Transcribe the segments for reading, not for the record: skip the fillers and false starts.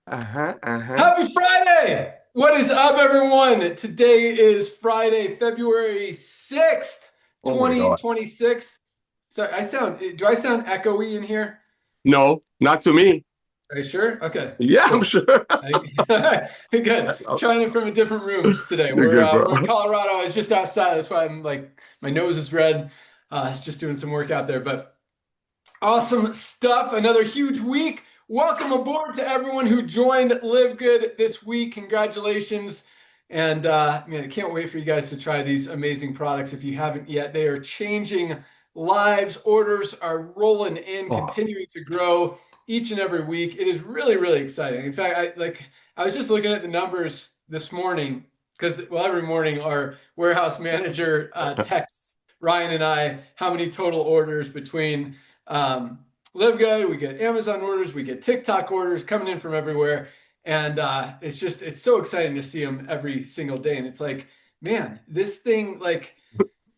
Uh-huh. Happy Friday! What is up, everyone? Today is Friday, February 6th, Oh my God. 2026. Sorry, do I sound echoey in here? No, not to me. Are you sure? Okay, Yeah, I'm cool. sure. Good. Trying it from a different room today. You're We're good, uh, bro. we're in Colorado. I was just outside. That's why I'm like my nose is red. It's just doing some work out there, but awesome stuff. Another huge week. Welcome aboard to everyone who joined LiveGood this week. Congratulations. And man, I can't wait for you guys to try these amazing products if you haven't yet. They are changing lives. Orders are rolling in, Oh, continuing to grow each and every week. It is really, really exciting. In fact, I was just looking at the numbers this morning because every morning our warehouse manager texts Ryan and I how many total orders between LiveGood, we get Amazon orders, we get TikTok orders coming in from everywhere. And it's so exciting to see them every single day. And it's like, man, this thing,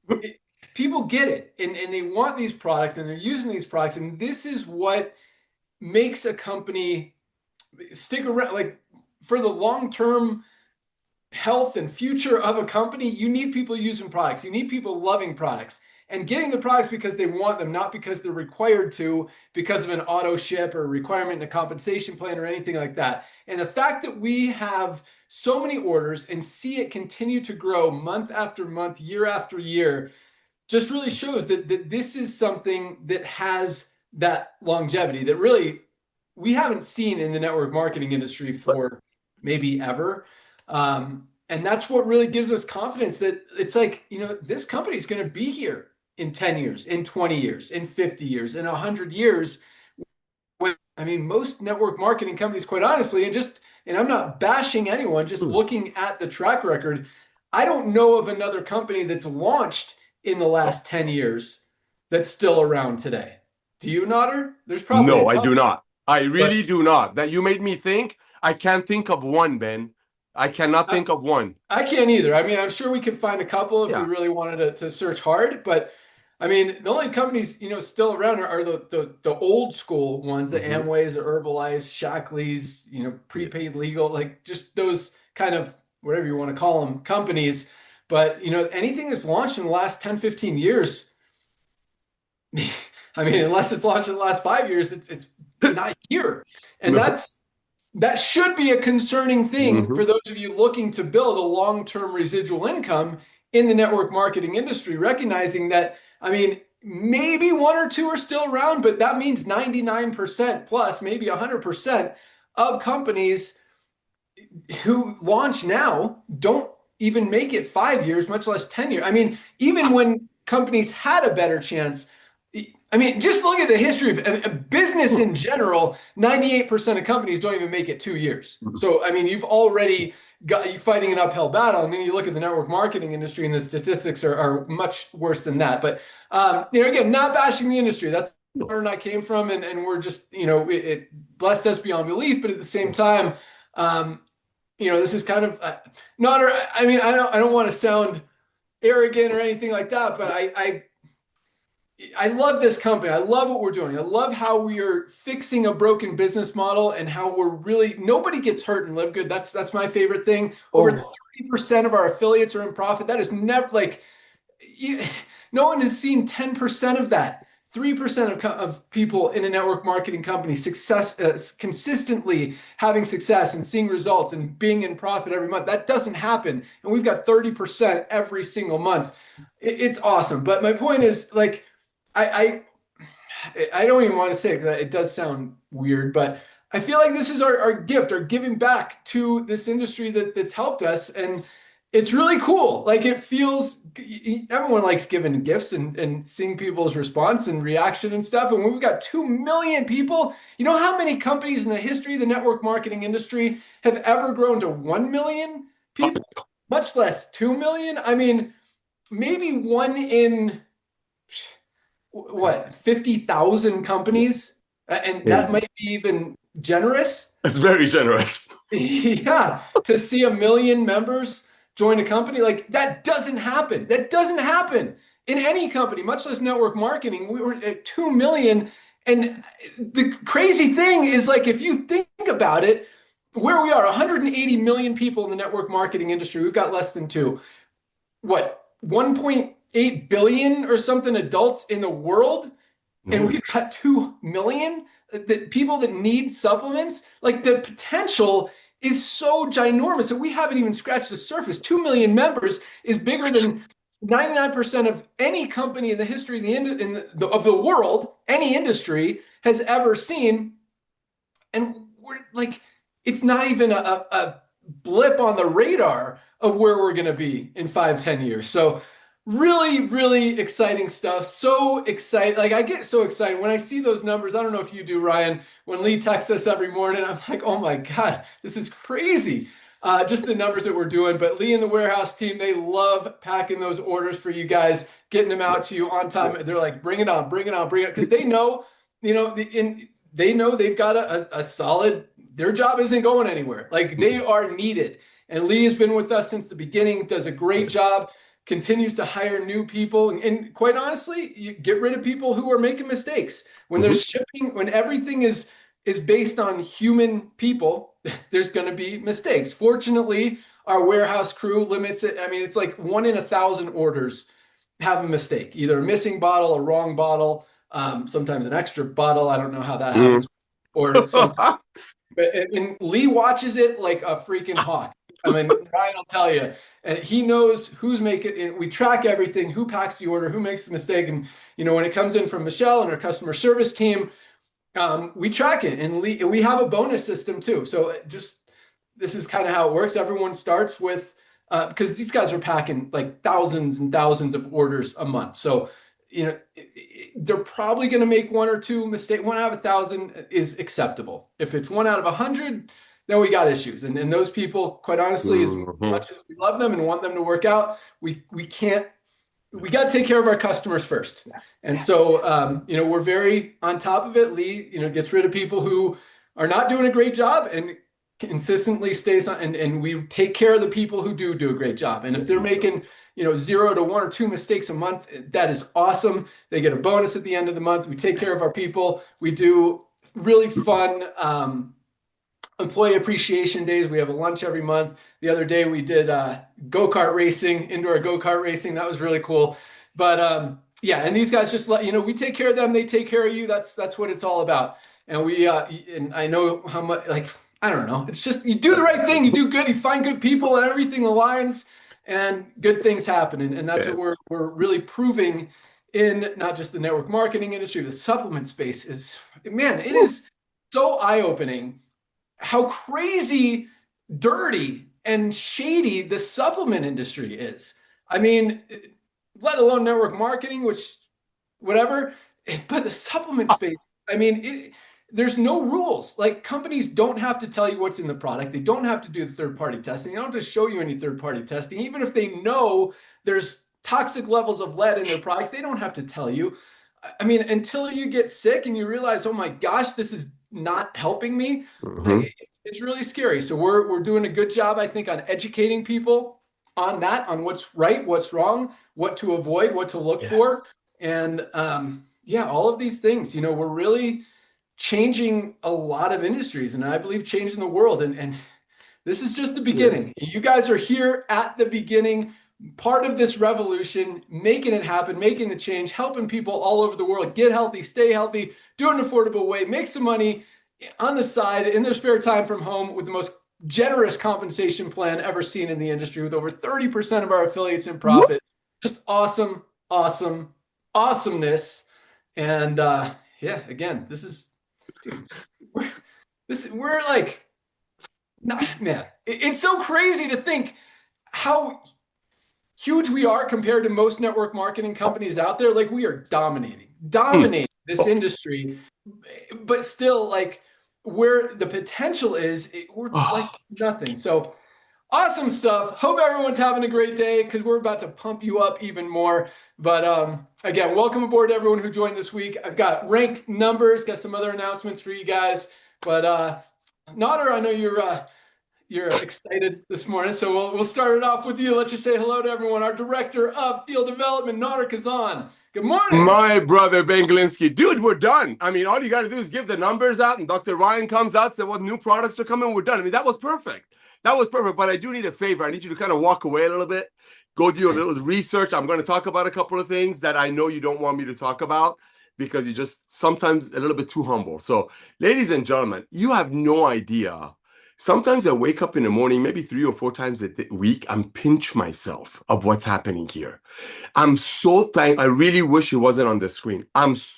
it, people get it and they want these products and they're using these products. And this is what makes a company stick around. Like for the long term health and future of a company, you need people using products. You need people loving products and getting the products because they want them, not because they're required to, because of an auto ship or requirement in a compensation plan or anything like that. And the fact that we have so many orders and see it continue to grow month after month, year after year, just really shows that this is something that has that longevity that really we haven't seen in the network marketing industry but for maybe ever. And that's what really gives us confidence that it's like, this company is going to be here in 10 years, in 20 years, in 50 years, in 100 years. I mean, most network marketing companies, quite honestly, and I'm not bashing anyone, just hmm, looking at the track record, I don't know of another company that's launched in the last 10 years that's still around today. Do you, Nodder? There's probably a no, I do couple, not. I but really do not. That you made me think. I can't think of one, Ben. I cannot I, think of one. I can't either. I mean, I'm sure we could find a couple if we Yeah. really wanted to search hard, but I mean, the only companies still around are the old school ones, the Hmm. Amways, the Herbalifes, Shakleys, Yes. prepaid legal, like just those kind of whatever you want to call them companies. But anything that's launched in the last 10, 15 years, I mean, unless it's launched in the last 5 years, it's not here, and No. that should be a concerning thing Hmm. for those of you looking to build a long-term residual income in the network marketing industry, recognizing that, I mean, maybe one or two are still around, but that means 99% plus, maybe 100% of companies who launch now don't even make it 5 years, much less 10 years. I mean, even when companies had a better chance, I mean, just look at the history of business in general. 98% of companies don't even make it 2 years. So, I mean, you've already got you fighting an uphill battle. And then you look at the network marketing industry, and the statistics are much worse than that. But, again, not bashing the industry. That's No. where I came from. And we're just, it blessed us beyond belief. But at the same Yes. time, um, this is kind of not. I mean, I don't want to sound arrogant or anything like that, but I love this company. I love what we're doing. I love how we are fixing a broken business model and how we're really nobody gets hurt and live good. That's my favorite thing. Over Oh, 30% of our affiliates are in profit. That is never like you, no one has seen 10% of that. 3% of people in a network marketing company consistently having success and seeing results and being in profit every month. That doesn't happen. And we've got 30% every single month. It's awesome. But my point is like, I, I don't even want to say it because it does sound weird, but I feel like this is our gift, our giving back to this industry that's helped us. And it's really cool. Like it feels, everyone likes giving gifts and seeing people's response and reaction and stuff. And when we've got 2 million people, you know how many companies in the history of the network marketing industry have ever grown to 1 million people, much less 2 million? I mean, maybe one in what 50,000 companies, and that maybe. might be even generous. It's very generous. Yeah, to see 1 million members join a company like that doesn't happen. That doesn't happen in any company, much less network marketing. We were at 2 million, and the crazy thing is like if you think about it, where we are, 180 million people in the network marketing industry. We've got less than two. What, 1.8 billion or something adults in the world? And we've got 2 million that people that need supplements. Like the potential is so ginormous that we haven't even scratched the surface. 2 million members is bigger than 99% of any company in the history of the world, any industry has ever seen. And we're like, it's not even a blip on the radar of where we're going to be in 5, 10 years. So really, really exciting stuff. So excited. Like I get so excited when I see those numbers. I don't know if you do, Ryan. When Lee texts us every morning, I'm like, oh my God, this is crazy. Just the numbers that we're doing. But Lee and the warehouse team, they love packing those orders for you guys, getting them out to you Yes. on time. Yes. They're like, bring it on, bring it on, bring it. Because they know, they know they've got a solid, their job isn't going anywhere. Like they are needed. And Lee has been with us since the beginning, does a great Yes. job, continues to hire new people. And quite honestly, you get rid of people who are making mistakes. When Mhm. there's shipping, when everything is based on human people, there's going to be mistakes. Fortunately, our warehouse crew limits it. I mean, it's like 1 in 1,000 orders have a mistake, either a missing bottle, a wrong bottle, sometimes an extra bottle. I don't know how that Mm. happens, or some. But and Lee watches it like a freaking hawk. I mean, Ryan will tell you, and he knows who's making. And we track everything: who packs the order, who makes the mistake, and when it comes in from Michelle and our customer service team, we track it. And we have a bonus system too. So just this is kind of how it works. Everyone starts with because these guys are packing like thousands and thousands of orders a month. So they're probably going to make one or two mistakes. 1 out of 1,000 is acceptable. If it's 1 out of 100, then we got issues. And those people, quite honestly, as Mhm. much as we love them and want them to work out, we can't. We got to take care of our customers first. Yes. And Yes. so, we're very on top of it. Lee, gets rid of people who are not doing a great job and consistently stays on. And we take care of the people who do a great job. And if they're making, 0 to 1 or 2 mistakes a month, that is awesome. They get a bonus at the end of the month. We take care of Yes. our people. We do really fun employee appreciation days. We have a lunch every month. The other day we did go-kart racing, indoor go-kart racing. That was really cool. But yeah, and these guys just we take care of them, they take care of you. That's what it's all about. And and I know how much, like, I don't know. It's just you do the right thing, you do good, you find good people, and everything aligns, and good things happen. And that's what Yes. we're really proving in not just the network marketing industry, the supplement space is, man, it Woo. is so eye-opening how crazy dirty and shady the supplement industry is. I mean, let alone network marketing, which whatever, but the supplement space, I mean, there's no rules. Like companies don't have to tell you what's in the product. They don't have to do the third-party testing. They don't have to show you any third-party testing. Even if they know there's toxic levels of lead in their product, they don't have to tell you. I mean, until you get sick and you realize, oh my gosh, this is not helping me, Mhm. it's really scary. So we're doing a good job, I think, on educating people on that, on what's right, what's wrong, what to avoid, what to look Yes. for, and yeah, all of these things. We're really changing a lot of industries, and I believe changing the world. And this is just the beginning. Yes. You guys are here at the beginning, part of this revolution, making it happen, making the change, helping people all over the world get healthy, stay healthy, do it in an affordable way, make some money on the side in their spare time from home with the most generous compensation plan ever seen in the industry, with over 30% of our affiliates in Woo. profit. Just awesome, awesome, awesomeness. And yeah, again, this is, dude, we're like, nah, man, it's so crazy to think how huge we are compared to most network marketing companies out there. Like we are Mm. dominating this Oh. industry, but still, like where the potential is, we're like Oh. nothing. So awesome stuff. Hope everyone's having a great day because we're about to pump you up even more. But again, welcome aboard everyone who joined this week. I've got ranked numbers, got some other announcements for you guys. But Nader, I know you're excited this morning, so we'll start it off with you. Let's just say hello to everyone. Our director of field development, Nader Kazan. Good morning. My brother Ben Glinsky. Dude, we're done. I mean, all you got to do is give the numbers out, and Dr. Ryan comes out, said what new products are coming. We're done. I mean, that was perfect. That was perfect. But I do need a favor. I need you to kind of walk away a little bit, go do a little research. I'm going to talk about a couple of things that I know you don't want me to talk about because you just sometimes a little bit too humble. So, ladies and gentlemen, you have no idea. Sometimes I wake up in the morning, maybe 3 or 4 times a week, and pinch myself of what's happening here. I'm so thankful. I really wish he wasn't on the screen.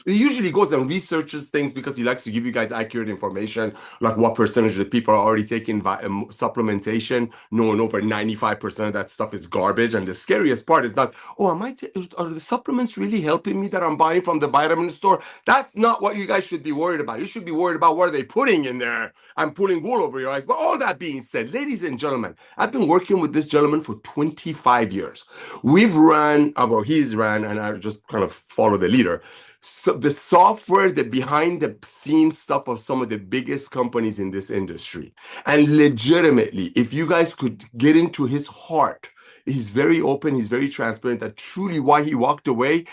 He usually goes and researches things because he likes to give you guys accurate information, like what percentage of people are already taking supplementation, knowing over 95% of that stuff is garbage. And the scariest part is not, oh, are the supplements really helping me that I'm buying from the vitamin store? That's not what you guys should be worried about. You should be worried about what are they putting in there. I'm pulling wool over your eyes. But all that being said, ladies and gentlemen, I've been working with this gentleman for 25 years. We've run, well, he's ran, and I just kind of follow the leader. So the software, the behind the scenes stuff of some of the biggest companies in this industry. And legitimately, if you guys could get into his heart, he's very open, he's very transparent, that truly why he walked away,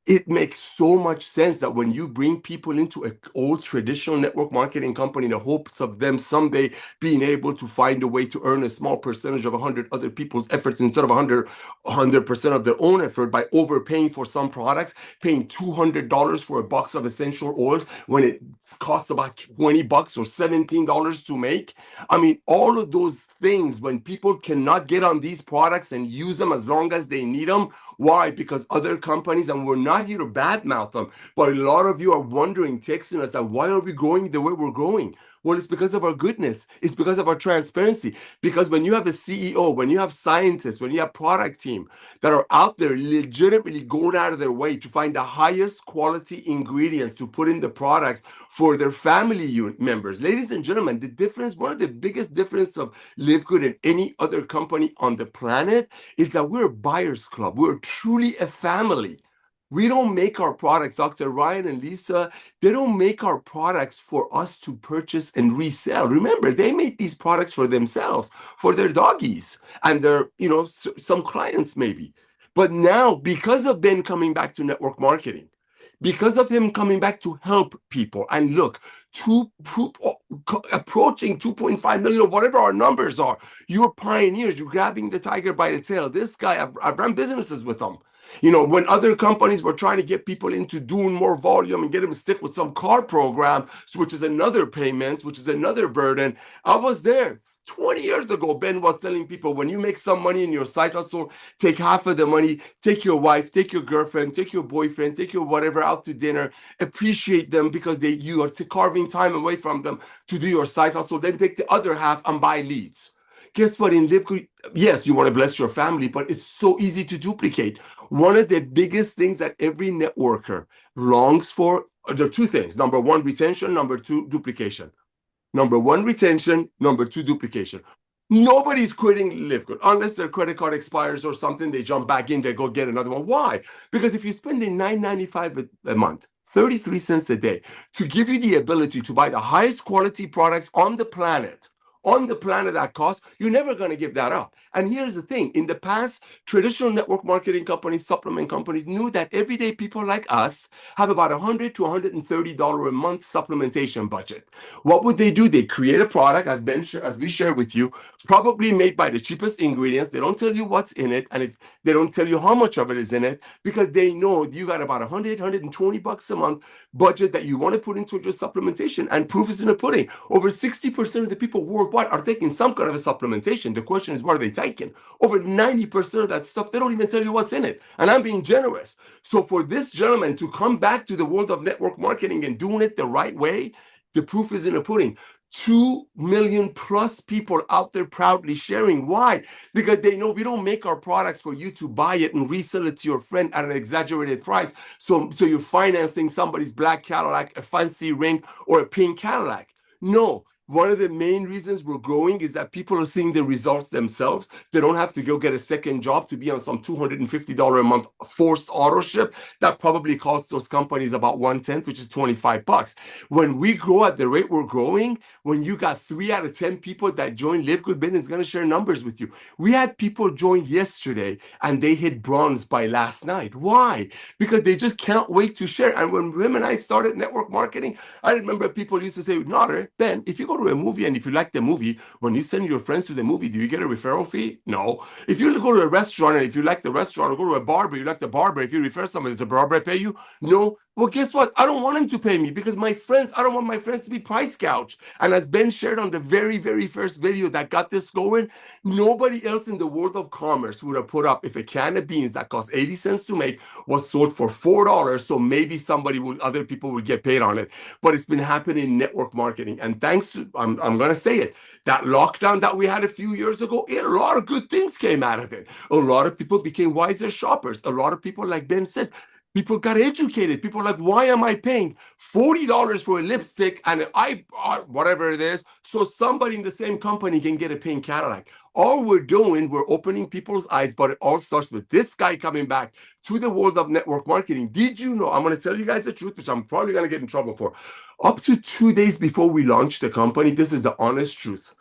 it makes so much sense that when you bring people into an old traditional network marketing company in the hopes of them someday being able to find a way to earn a small percentage of 100 other people's efforts instead of 100% of their own effort by overpaying for some products, paying $200 for a box of essential oils when it costs about $20 or $17 to make. I mean, all of those things, when people cannot get on these products and use them as long as they need them. Why? Because other companies, and we're not here to badmouth them, but a lot of you are wondering, texting us, that why are we growing the way we're growing? Well, it's because of our goodness. It's because of our transparency. Because when you have a CEO, when you have scientists, when you have product team that are out there legitimately going out of their way to find the highest quality ingredients to put in the products for their family members. Ladies and gentlemen, the difference, one of the biggest difference of LiveGood and any other company on the planet is that we're a buyer's club. We're truly a family. We don't make our products, Dr. Ryan and Lisa, they don't make our products for us to purchase and resell. Remember, they make these products for themselves, for their doggies and their, some clients maybe. But now, because of Ben coming back to network marketing, because of him coming back to help people, and look, approaching 2.5 million or whatever our numbers are, you're pioneers, you're grabbing the tiger by the tail. This guy, I've run businesses with him. When other companies were trying to get people into doing more volume and get them to stick with some car program, which is another payment, which is another burden, I was there. 20 years ago, Ben was telling people, when you make some money in your side hustle, take half of the money, take your wife, take your girlfriend, take your boyfriend, take your whatever out to dinner, appreciate them because you are carving time away from them to do your side hustle, then take the other half and buy leads. Guess what? In LiveGood, yes, you want to bless your family, but it's so easy to duplicate. One of the biggest things that every networker longs for, there are two things. Number one, retention. Number two, duplication. Number one, retention. Number two, duplication. Nobody's quitting LiveGood unless their credit card expires or something. They jump back in, they go get another one. Why? Because if you're spending $9.95 a month, 33 cents a day, to give you the ability to buy the highest quality products on the planet at cost, you're never going to give that up. And here's the thing. In the past, traditional network marketing companies, supplement companies knew that everyday people like us have about $100 to $130 a month supplementation budget. What would they do? They create a product, as we share with you, probably made by the cheapest ingredients. They don't tell you what's in it, and if they don't tell you how much of it is in it, because they know you got about $100 a month budget that you want to put into your supplementation, and proof is in the pudding. Over 60% of the people worldwide are taking some kind of a supplementation. The question is, what are they taking? Over 90% of that stuff, they don't even tell you what's in it. And I'm being generous. So for this gentleman to come back to the world of network marketing and doing it the right way, the proof is in the pudding. 2 million plus people out there proudly sharing. Why? Because they know we don't make our products for you to buy it and resell it to your friend at an exaggerated price. So you're financing somebody's black Cadillac, a fancy ring, or a pink Cadillac. No, One of the main reasons we're growing is that people are seeing the results themselves. They don't have to go get a second job to be on some $250 a month forced auto ship that probably costs those companies about 1/10, which is 25 bucks. When we grow at the rate we're growing, when you got 3 out of 10 people that join LiveGood, Ben is going to share numbers with you. We had people join yesterday and they hit bronze by last night. Why? Because they just can't wait to share. And when Wim and I started network marketing, I remember people used to say, Nader, Ben, if you go to a movie and if you like the movie, when you send your friends to the movie, do you get a referral fee? No. If you go to a restaurant and if you like the restaurant, or go to a barber, you like the barber, if you refer someone, does the barber pay you? No. Well, guess what? I don't want him to pay me because my friends, I don't want my friends to be price gouged. And as Ben shared on the very, very first video that got this going, nobody else in the world of commerce would have put up if a can of beans that cost 80 cents to make was sold for $4. So maybe other people would get paid on it. But it's been happening in network marketing. And thanks to, I'm going to say it, that lockdown that we had a few years ago, a lot of good things came out of it. A lot of people became wiser shoppers. A lot of people, like Ben said, people got educated. People are like, why am I paying $40 for a lipstick and whatever it is, so somebody in the same company can get a pink Cadillac? All we're doing, we're opening people's eyes, but it all starts with this guy coming back to the world of network marketing. Did you know? I'm going to tell you guys the truth, which I'm probably going to get in trouble for. Up to 2 days before we launched the company, this is the honest truth.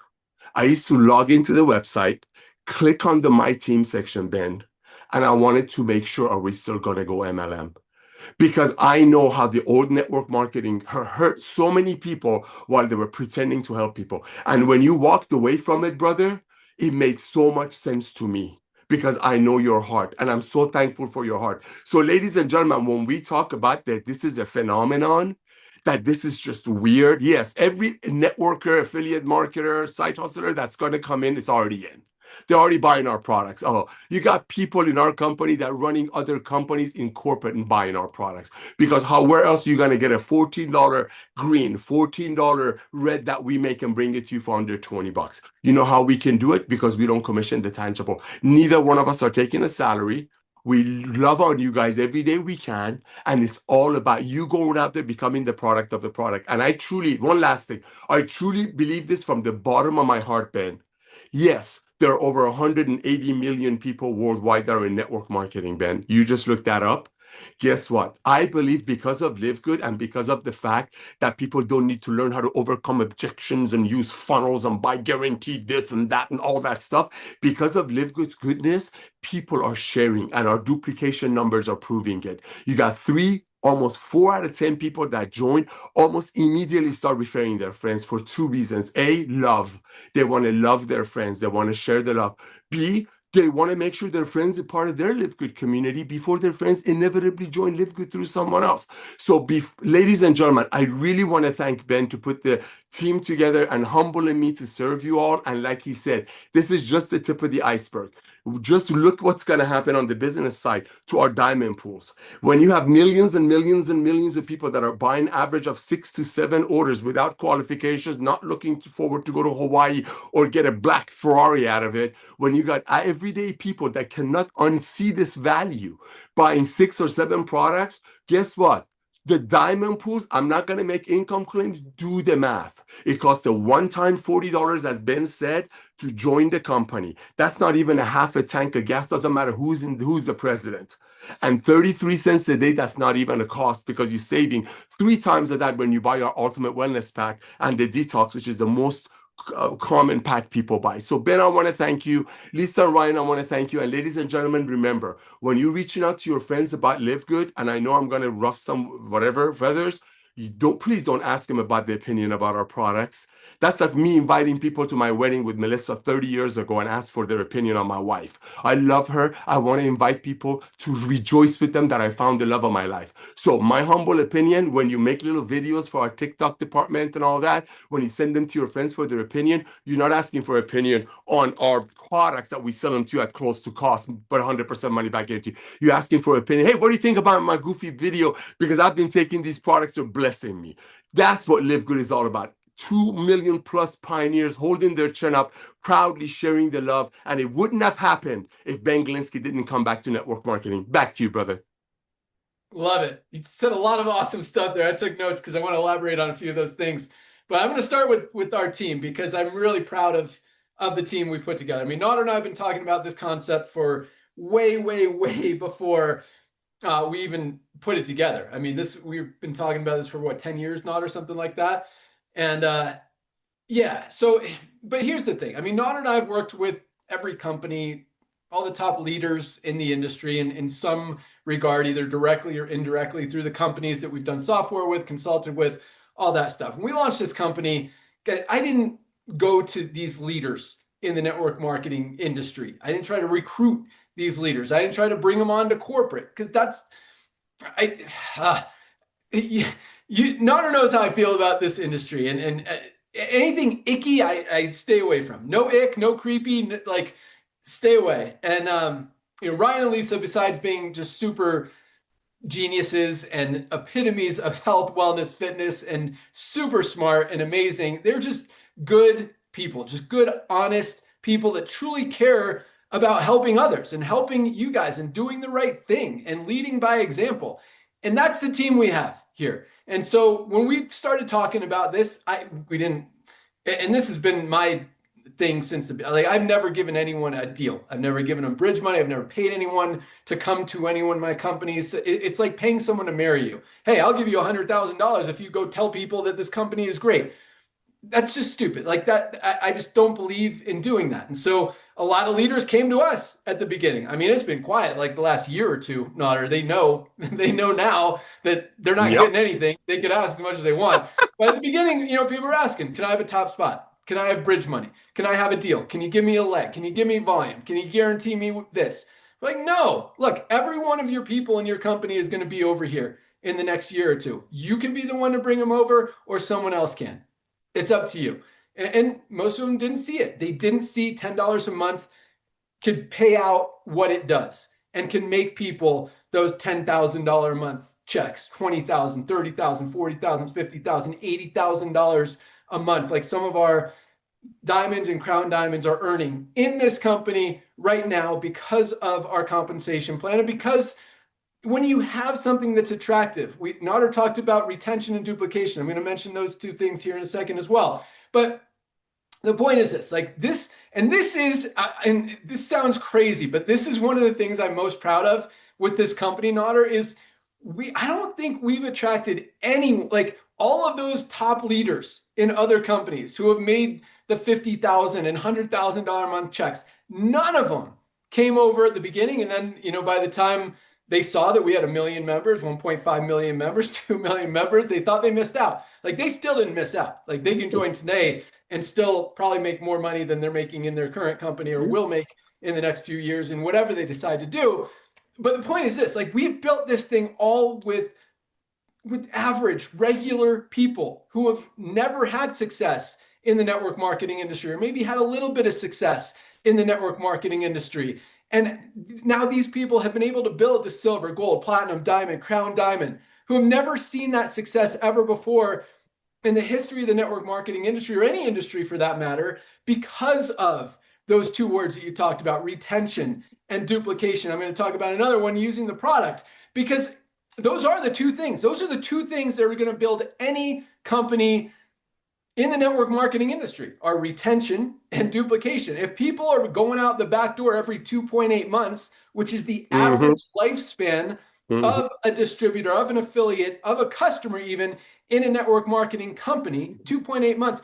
I used to log into the website, click on the My Team section, Ben, and I wanted to make sure, are we still going to go MLM? Because I know how the old network marketing hurt so many people while they were pretending to help people. And when you walked away from it, brother, it made so much sense to me because I know your heart and I'm so thankful for your heart. So, ladies and gentlemen, when we talk about that, this is a phenomenon. That this is just weird. Yes, every networker, affiliate marketer, site hustler that's going to come in is already in. They're already buying our products. Oh, you got people in our company that are running other companies in corporate and buying our products. Because where else are you going to get a $14 green, $14 red that we make and bring it to you for under 20 bucks? You know how we can do it? Because we don't commission the tangible. Neither one of us are taking a salary. We love on you guys every day we can. And it's all about you going out there becoming the product of the product. And I truly, one last thing, I truly believe this from the bottom of my heart, Ben. Yes, there are over 180 million people worldwide that are in network marketing, Ben. You just looked that up. Guess what? I believe because of LiveGood and because of the fact that people don't need to learn how to overcome objections and use funnels and buy guaranteed this and that and all that stuff, because of LiveGood's goodness, people are sharing and our duplication numbers are proving it. You got almost 4 out of 10 people that join almost immediately start referring their friends for 2 reasons. A, love. They want to love their friends. They want to share the love. B, they want to make sure their friends are part of their LiveGood community before their friends inevitably join LiveGood through someone else. So, ladies and gentlemen, I really want to thank Ben to put the team together and humbling me to serve you all. And like he said, this is just the tip of the iceberg. Just look what's going to happen on the business side to our diamond pools. When you have millions and millions and millions of people that are buying average of 6 to 7 orders without qualifications, not looking forward to go to Hawaii or get a black Ferrari out of it, when you got everyday people that cannot unsee this value buying 6 or 7 products, guess what? The diamond pools, I'm not going to make income claims. Do the math. It costs a one-time $40, as Ben said, to join the company. That's not even a half a tank of gas. Doesn't matter who's the president. And 33 cents a day, that's not even a cost because you're saving 3 times of that when you buy our Ultimate Wellness Pack and the Detox, which is the most common pack people buy. So Ben, I want to thank you. Lisa and Ryan, I want to thank you. And ladies and gentlemen, remember, when you're reaching out to your friends about LiveGood, and I know I'm going to ruff some whatever feathers, please don't ask them about their opinion about our products. That's like me inviting people to my wedding with Melissa 30 years ago and ask for their opinion on my wife. I love her. I want to invite people to rejoice with them that I found the love of my life. So my humble opinion, when you make little videos for our TikTok department and all that, when you send them to your friends for their opinion, you're not asking for opinion on our products that we sell them to you at close to cost, but 100% money back guarantee. You're asking for opinion. Hey, what do you think about my goofy video? Because I've been taking these products to blessing me. That's what LiveGood is all about. 2 million plus pioneers holding their chin up, proudly sharing the love. And it wouldn't have happened if Ben Glinsky didn't come back to network marketing. Back to you, brother. Love it. You said a lot of awesome stuff there. I took notes because I want to elaborate on a few of those things. But I'm going to start with our team because I'm really proud of the team we put together. I mean, Nader and I have been talking about this concept for way, way, way before we even put it together. I mean, we've been talking about this for what, 10 years, not or something like that. And yeah, so but here's the thing. I mean, Nader and I have worked with every company, all the top leaders in the industry in some regard, either directly or indirectly through the companies that we've done software with, consulted with, all that stuff. When we launched this company, I didn't go to these leaders in the network marketing industry. I didn't try to recruit these leaders. I didn't try to bring them on to corporate because that's I you, Nader knows how I feel about this industry and anything icky I stay away from. No ick, no creepy, like stay away. And Ryan and Lisa, besides being just super geniuses and epitomes of health, wellness, fitness, and super smart and amazing, they're just good people, just good, honest people that truly care about helping others and helping you guys and doing the right thing and leading by example. And that's the team we have here. And so when we started talking about this, we didn't, and this has been my thing since I've never given anyone a deal. I've never given them bridge money. I've never paid anyone to come to any one of my companies. It's like paying someone to marry you. Hey, I'll give you $100,000 if you go tell people that this company is great. That's just stupid. Like that, I just don't believe in doing that. And so a lot of leaders came to us at the beginning. I mean, it's been quiet like the last year or two, Nader. They know now that they're not Yep. getting anything. They could ask as much as they want. But at the beginning, people were asking, can I have a top spot? Can I have bridge money? Can I have a deal? Can you give me a leg? Can you give me volume? Can you guarantee me this? Like, no, look, every one of your people in your company is going to be over here in the next year or two. You can be the one to bring them over or someone else can. It's up to you. And most of them didn't see it. They didn't see $10 a month could pay out what it does and can make people those $10,000 a month checks, $20,000, $30,000, $40,000, $50,000, $80,000 a month. Like some of our diamonds and crown diamonds are earning in this company right now because of our compensation plan and because when you have something that's attractive, Nader talked about retention and duplication. I'm going to mention those two things here in a second as well. But the point is this, like this, and this sounds crazy, but this is one of the things I'm most proud of with this company, Nader, is I don't think we've attracted like all of those top leaders in other companies who have made the $50,000 and $100,000 a month checks. None of them came over at the beginning. And then, by the time they saw that we had 1 million members, 1.5 million members, 2 million members, they thought they missed out. Like they still didn't miss out. Like they can join today and still probably make more money than they're making in their current company or will make in the next few years in whatever they decide to do. But the point is this, like we've built this thing all with average, regular people who have never had success in the network marketing industry, or maybe had a little bit of success in the network marketing industry. And now these people have been able to build to silver, gold, platinum, diamond, crown diamond, who have never seen that success ever before in the history of the network marketing industry, or any industry for that matter, because of those two words that you talked about, retention and duplication. I'm going to talk about another one, using the product, because those are the two things. Those are the two things that are going to build any company in the network marketing industry, are retention and duplication. If people are going out the back door every 2.8 months, which is the average lifespan of a distributor, of an affiliate, of a customer, even in a network marketing company, 2.8 months,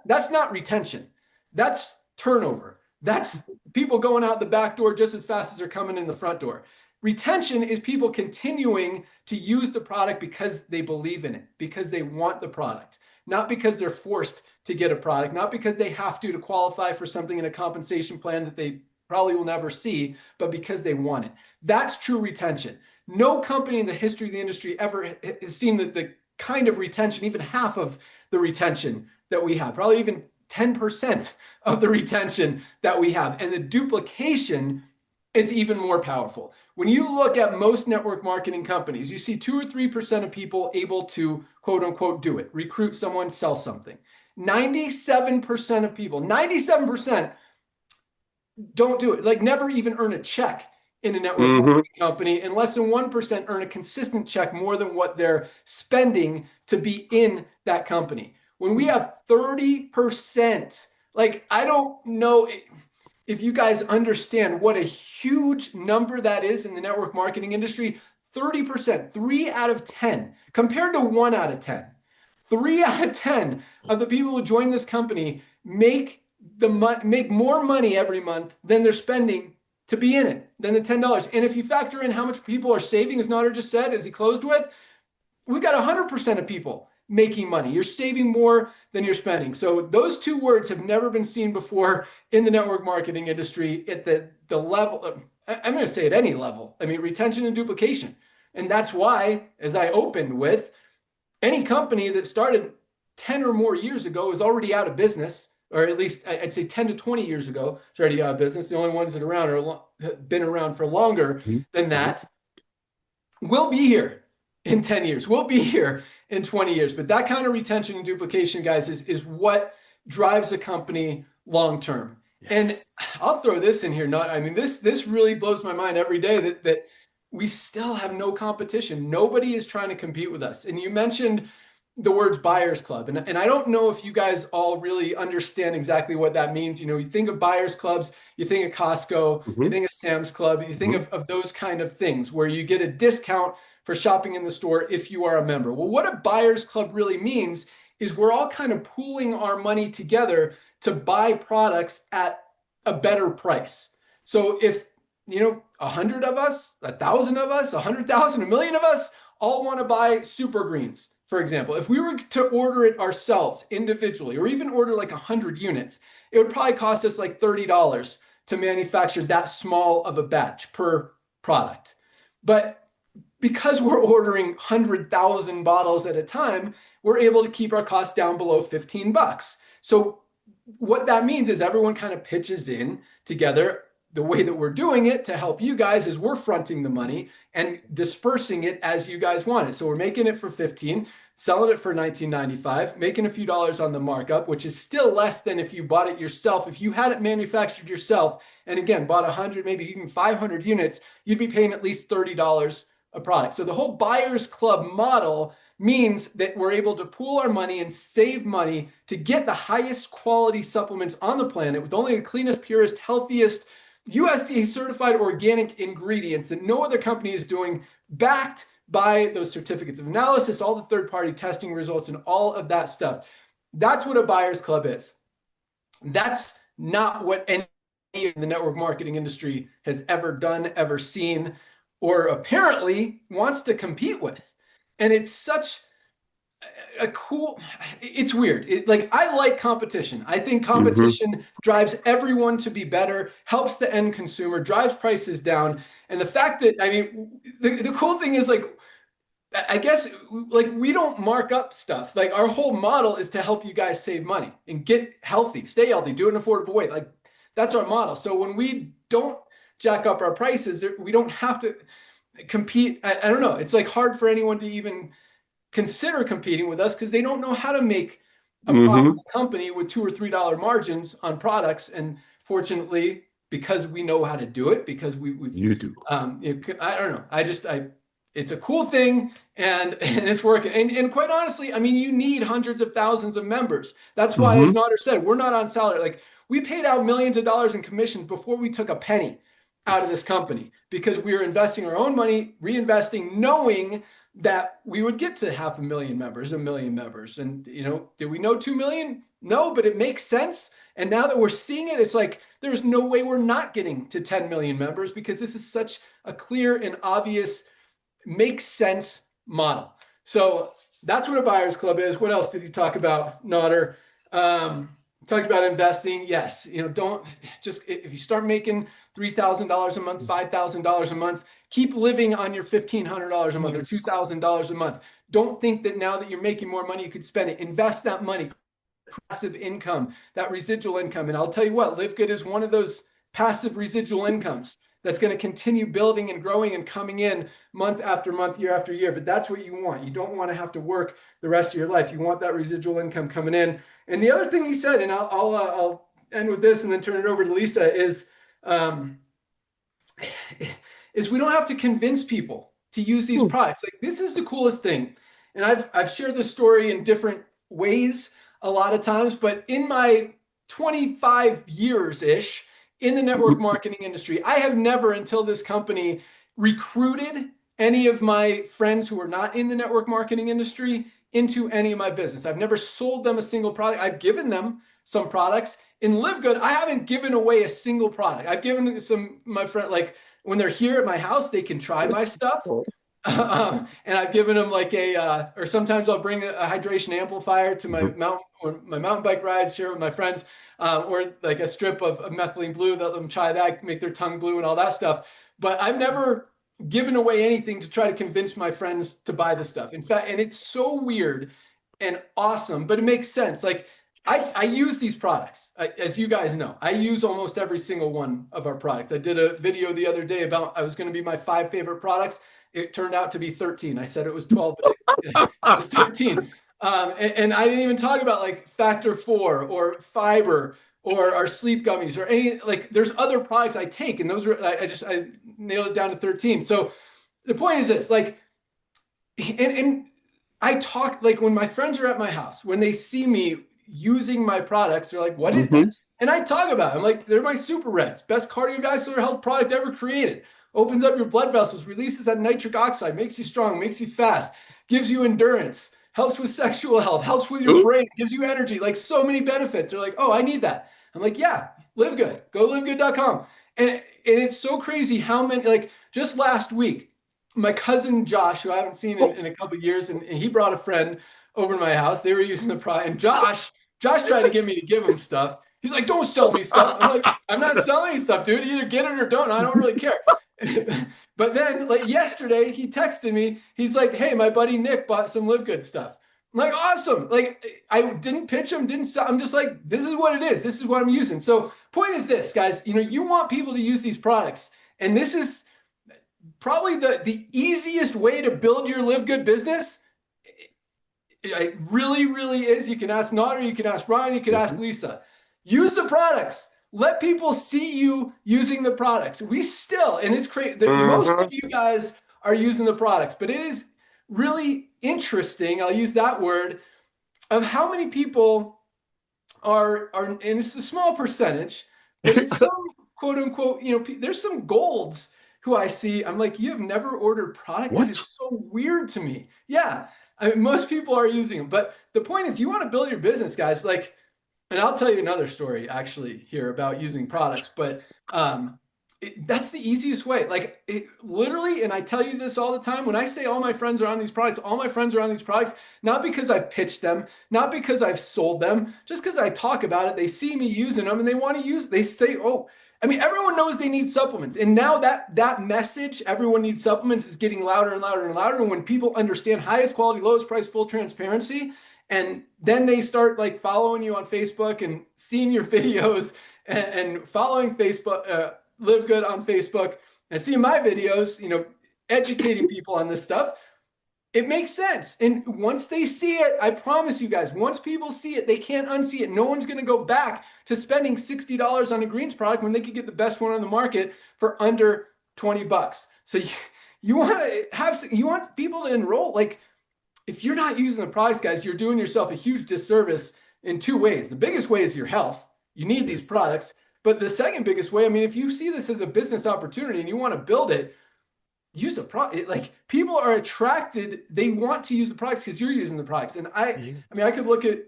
that's not retention. That's turnover. That's people going out the back door just as fast as they're coming in the front door. Retention is people continuing to use the product because they believe in it, because they want the product, not because they're forced to get a product, not because they have to qualify for something in a compensation plan that they probably will never see, but because they want it. That's true retention. No company in the history of the industry ever has seen the kind of retention, even half of the retention that we have, probably even 10% of the retention that we have. And the duplication is even more powerful. When you look at most network marketing companies, you see 2 or 3% of people able to quote unquote do it, recruit someone, sell something. 97% of people, 97% don't do it, like never even earn a check in a network marketing company, and less than 1% earn a consistent check more than what they're spending to be in that company. when we have 30%. Like, I don't know if you guys understand what a huge number that is in the network marketing industry. 30%, 3 out of 10, compared to 1 out of 10. 3 out of 10 of the people who join this company make more money every month than they're spending to be in it, than the $10. And if you factor in how much people are saving, as Nader just said, as he closed with, we've got 100% of people making money. You're saving more than you're spending. So those two words have never been seen before in the network marketing industry at the level of, I'm going to say at any level. I mean, retention and duplication. And that's why, as I opened with, any company that started 10 or more years ago is already out of business, or at least I'd say 10 to 20 years ago, it's already out of business. The only ones that are have been around for longer than that will be here in 10 years. We'll be here in 20 years. But that kind of retention and duplication, guys, is what drives the company long term. Yes. And I'll throw this in here. This really blows my mind every day that we still have no competition. Nobody is trying to compete with us. And you mentioned the words buyers club. And I don't know if you guys all really understand exactly what that means. You know, you think of buyers clubs, you think of Costco, you think of Sam's Club, you think of those kind of things where you get a discount for shopping in the store if you are a member. Well, what a buyers club really means is we're all kind of pooling our money together to buy products at a better price. So if, 100 of us, 1,000 of us, 100,000, 1,000,000 of us all want to buy Super Greens, for example, if we were to order it ourselves individually, or even order like 100 units, it would probably cost us like $30 to manufacture that small of a batch per product. But because we're ordering 100,000 bottles at a time, we're able to keep our costs down below $15. So what that means is everyone kind of pitches in together. The way that we're doing it to help you guys is we're fronting the money and dispersing it as you guys want it. So we're making it for $15, selling it for $19.95, making a few dollars on the markup, which is still less than if you bought it yourself. If you had it manufactured yourself, and again, bought 100, maybe even 500 units, you'd be paying at least $30 a product. So the whole buyers club model means that we're able to pool our money and save money to get the highest quality supplements on the planet with only the cleanest, purest, healthiest, USDA certified organic ingredients that no other company is doing, backed by those certificates of analysis, all the third-party testing results, and all of that stuff. That's what a buyer's club is. That's not what any in the network marketing industry has ever done, ever seen, or apparently wants to compete with. And it's such a cool, it's weird. I like competition. I think competition drives everyone to be better, helps the end consumer, drives prices down. And the fact that, the cool thing is I guess we don't mark up stuff. Like our whole model is to help you guys save money and get healthy, stay healthy, do it in an affordable way. Like that's our model. So when we don't jack up our prices, we don't have to compete. I don't know. It's hard for anyone to even consider competing with us because they don't know how to make a profitable company with $2 or $3 margins on products. And fortunately, because we know how to do it, because you do. I don't know. It's a cool thing and it's working. And quite honestly, you need hundreds of thousands of members. That's why, as Nader said, we're not on salary. We paid out millions of dollars in commissions before we took a penny out of this company because we were investing our own money, reinvesting, knowing that we would get to 500,000 members, 1 million members. And, did we know 2 million? No, but it makes sense. And now that we're seeing it, it's there's no way we're not getting to 10 million members because this is such a clear and obvious, makes sense model. So that's what a buyer's club is. What else did he talk about, Nader? Talked about investing. Yes. Don't just, if you start making $3,000 a month, $5,000 a month, keep living on your $1,500 a month or $2,000 a month. Don't think that now that you're making more money, you could spend it. Invest that money, passive income, that residual income. And I'll tell you what, LiveGood is one of those passive residual incomes that's going to continue building and growing and coming in month after month, year after year. But that's what you want. You don't want to have to work the rest of your life. You want that residual income coming in. And the other thing he said, and I'll end with this and then turn it over to Lisa, is we don't have to convince people to use these products. This is the coolest thing. And I've shared this story in different ways. a lot of times, but in my 25 years-ish in the network marketing industry, I have never until this company recruited any of my friends who are not in the network marketing industry into any of my business. I've never sold them a single product. I've given them some products. In LiveGood, I haven't given away a single product. I've given some, my friend, like when they're here at my house, they can try my stuff. And I've given them like or sometimes I'll bring a hydration amplifier to my mountain bike rides, share with my friends, or like a strip of methylene blue, let them try that, make their tongue blue and all that stuff. But I've never given away anything to try to convince my friends to buy the stuff. In fact, and it's so weird and awesome, but it makes sense. Like I use these products, as you guys know. I use almost every single one of our products. I did a video the other day about I was going to be my 5 favorite products. It turned out to be 13. I said it was 12, but it was 13. And I didn't even talk about like Factor 4 or fiber or our sleep gummies or any, like there's other products I take, and those are, I nailed it down to 13. So the point is this, like, and I talk, like when my friends are at my house, when they see me using my products, they're like, what is that? And I talk about it. I'm like, they're my Super Reds, best cardiovascular health product ever created. Opens up your blood vessels, releases that nitric oxide, makes you strong, makes you fast, gives you endurance, helps with sexual health, helps with your brain, gives you energy, like so many benefits. They're like, oh, I need that. I'm like, yeah, LiveGood, go livegood.com. And it's so crazy how many, like just last week, my cousin Josh, who I haven't seen in a couple of years, and he brought a friend over to my house. They were using the product, and Josh tried to get me to give him stuff. He's like, don't sell me stuff. I'm like, I'm not selling you stuff, dude. Either get it or don't. I don't really care. But then like yesterday he texted me, he's like, hey, my buddy Nick bought some LiveGood stuff. I'm like, awesome. Like I didn't pitch him, didn't sell. I'm just like, this is what it is. This is what I'm using. So point is this, guys, you want people to use these products. And this is probably the easiest way to build your LiveGood business. It really, really is. You can ask Nader, you can ask Ryan, you can ask Lisa. Use the products. Let people see you using the products. We still, and it's crazy, most of you guys are using the products, but it is really interesting, I'll use that word, of how many people are and it's a small percentage, but it's some quote unquote, there's some golds who I see. I'm like, you have never ordered product? This is so weird to me. Yeah, I mean, most people are using them, but the point is you want to build your business, guys. Like, and I'll tell you another story actually here about using products, but that's the easiest way. Like literally, and I tell you this all the time, when I say all my friends are on these products, all my friends are on these products, not because I've pitched them, not because I've sold them, just because I talk about it, they see me using them and they want to use, they say, oh, I mean, everyone knows they need supplements. And now that message, everyone needs supplements, is getting louder and louder and louder. And when people understand highest quality, lowest price, full transparency, and then they start like following you on Facebook and seeing your videos and following Facebook, LiveGood on Facebook, and seeing my videos, educating people on this stuff, it makes sense. And once they see it, I promise you guys, once people see it, they can't unsee it. No one's going to go back to spending $60 on a greens product when they could get the best one on the market for under 20 bucks. So you want people to enroll. Like, if you're not using the products, guys, you're doing yourself a huge disservice in 2 ways. The biggest way is your health. You need these products. But the second biggest way, I mean, if you see this as a business opportunity and you want to build it, use the product. Like, people are attracted. They want to use the products because you're using the products. And I mean, I could look at,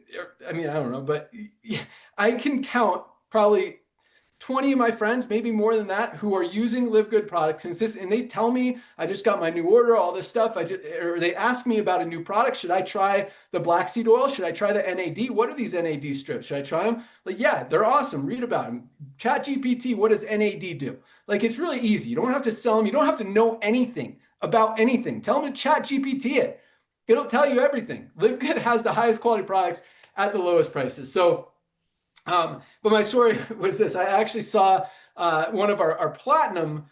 I don't know, but I can count probably 20 of my friends, maybe more than that, who are using LiveGood products, and they tell me, I just got my new order, all this stuff. Or they ask me about a new product. Should I try the black seed oil? Should I try the NAD? What are these NAD strips? Should I try them? Like, yeah, they're awesome. Read about them. Chat GPT, what does NAD do? Like, it's really easy. You don't have to sell them. You don't have to know anything about anything. Tell them to Chat GPT it. It'll tell you everything. LiveGood has the highest quality products at the lowest prices. So, but my story was this. I actually saw one of our platinum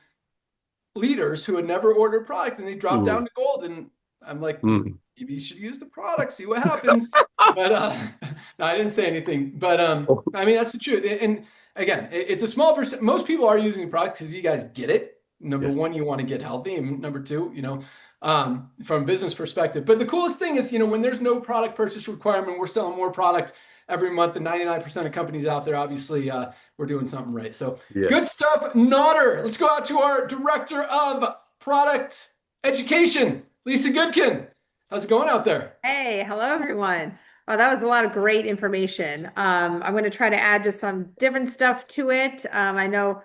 leaders who had never ordered product, and they dropped down to gold. And I'm like, maybe you should use the product, see what happens. But no, I didn't say anything. But I mean, that's the truth. And again, it's a small percent. Most people are using products because you guys get it. Number one, you want to get healthy. And number two, from a business perspective. But the coolest thing is, when there's no product purchase requirement, we're selling more product every month. The 99% of companies out there, obviously, we're doing something right. So good Yes. stuff, Nodder. Let's go out to our director of product education, Lisa Goodkin. How's it going out there? Hey, hello everyone. Oh, that was a lot of great information. I'm going to try to add just some different stuff to it. I know,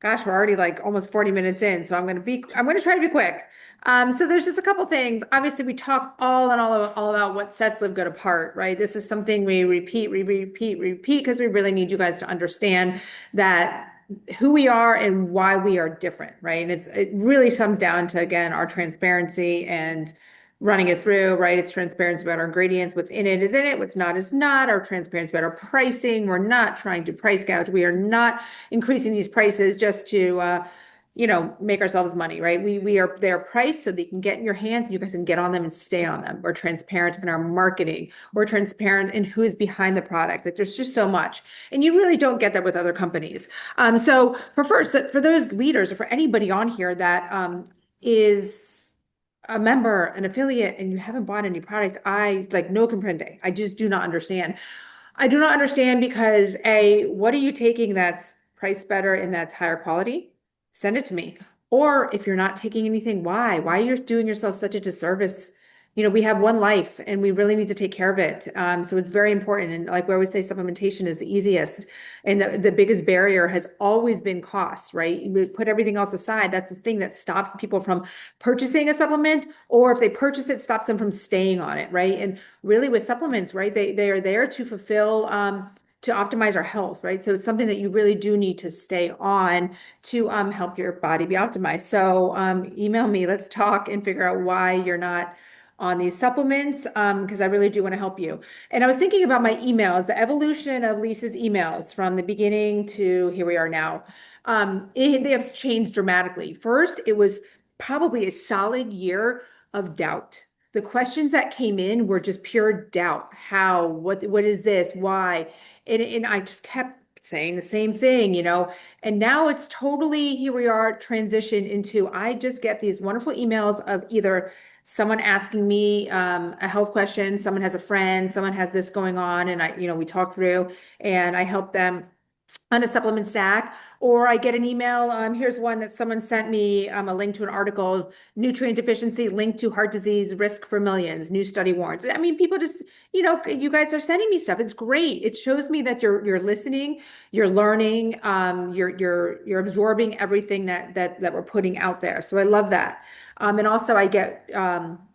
gosh, we're already like almost 40 minutes in, so I'm going to try to be quick. So there's just a couple things. Obviously, we talk all about what sets LiveGood apart, right? This is something we repeat because we really need you guys to understand that who we are and why we are different, right? And it really comes down to, again, our transparency and running it through, right? It's transparency about our ingredients. What's in it is in it. What's not is not. Our transparency about our pricing. We're not trying to price gouge. We are not increasing these prices just to, make ourselves money, right? We are their price so they can get in your hands and you guys can get on them and stay on them. We're transparent in our marketing. We're transparent in who is behind the product. Like there's just so much, and you really don't get that with other companies. So for those leaders or for anybody on here that is a member, an affiliate, and you haven't bought any product, I like no comprende. I just do not understand. I do not understand because A, what are you taking that's priced better and that's higher quality? Send it to me. Or if you're not taking anything, why? Why you're doing yourself such a disservice? We have one life and we really need to take care of it. So it's very important. And like we always say, supplementation is the easiest. And the biggest barrier has always been cost, right? We put everything else aside. That's the thing that stops people from purchasing a supplement, or if they purchase it, stops them from staying on it, right? And really with supplements, right? They are there to fulfill, to optimize our health, right? So it's something that you really do need to stay on to help your body be optimized. So email me, let's talk and figure out why you're not on these supplements, because I really do want to help you. And I was thinking about my emails, the evolution of Lisa's emails from the beginning to here we are now. They have changed dramatically. First, it was probably a solid year of doubt. The questions that came in were just pure doubt. How, what is this? Why? And I just kept saying the same thing. And now it's totally, here we are, transition into, I just get these wonderful emails of either someone asking me a health question, someone has a friend, someone has this going on, and we talk through and I help them on a supplement stack, or I get an email. Here's one that someone sent me, a link to an article, nutrient deficiency linked to heart disease risk for millions, new study warrants. I mean, people just, you guys are sending me stuff. It's great. It shows me that you're listening, you're learning, you're absorbing everything that we're putting out there. So I love that. And also I get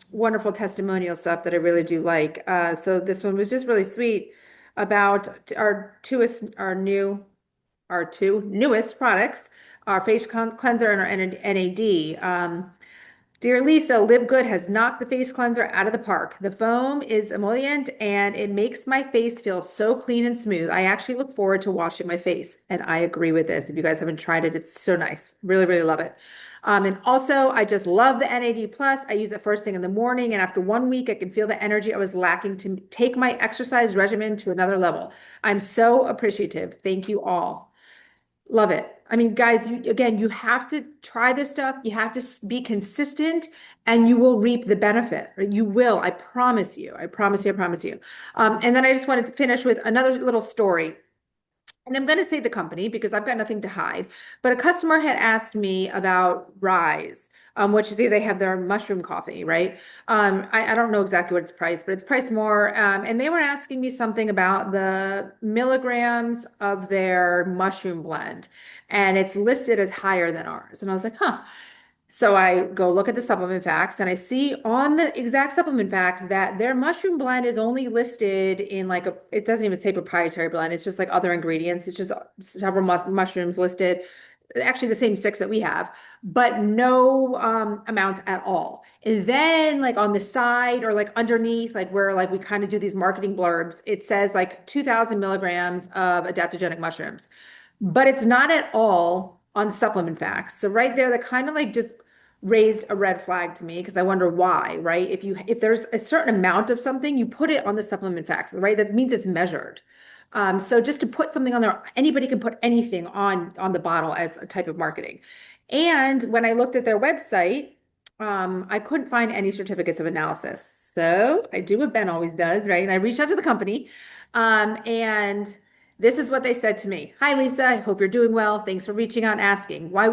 wonderful testimonial stuff that I really do like. So this one was just really sweet about our two newest products, our face cleanser and our NAD. Dear Lisa, LiveGood has knocked the face cleanser out of the park. The foam is emollient and it makes my face feel so clean and smooth. I actually look forward to washing my face, and I agree with this. If you guys haven't tried it, it's so nice. Really, really love it. And also, I just love the NAD Plus. I use it first thing in the morning, and after 1 week, I can feel the energy I was lacking to take my exercise regimen to another level. I'm so appreciative. Thank you all. Love it. I mean, guys, you have to try this stuff. You have to be consistent and you will reap the benefit. Or you will. I promise you. I promise you. I promise you. And then I just wanted to finish with another little story. And I'm going to say the company because I've got nothing to hide. But a customer had asked me about Rise, which they have their mushroom coffee, right? I don't know exactly what it's priced, but it's priced more. And they were asking me something about the milligrams of their mushroom blend. And it's listed as higher than ours. And I was like, huh. So I go look at the supplement facts and I see on the exact supplement facts that their mushroom blend is only listed in it doesn't even say proprietary blend. It's just like other ingredients. It's just several mushrooms listed, actually the same six that we have, but no amounts at all. And then on the side or underneath, where we kind of do these marketing blurbs, it says 2000 milligrams of adaptogenic mushrooms, but it's not at all on supplement facts. So right there, that kind of just raised a red flag to me because I wonder why, right? If there's a certain amount of something, you put it on the supplement facts, right? That means it's measured. So just to put something on there, anybody can put anything on the bottle as a type of marketing. And when I looked at their website, I couldn't find any certificates of analysis. So I do what Ben always does, right? And I reached out to the company. And this is what they said to me. Hi, Lisa. I hope you're doing well. Thanks for reaching out and asking. While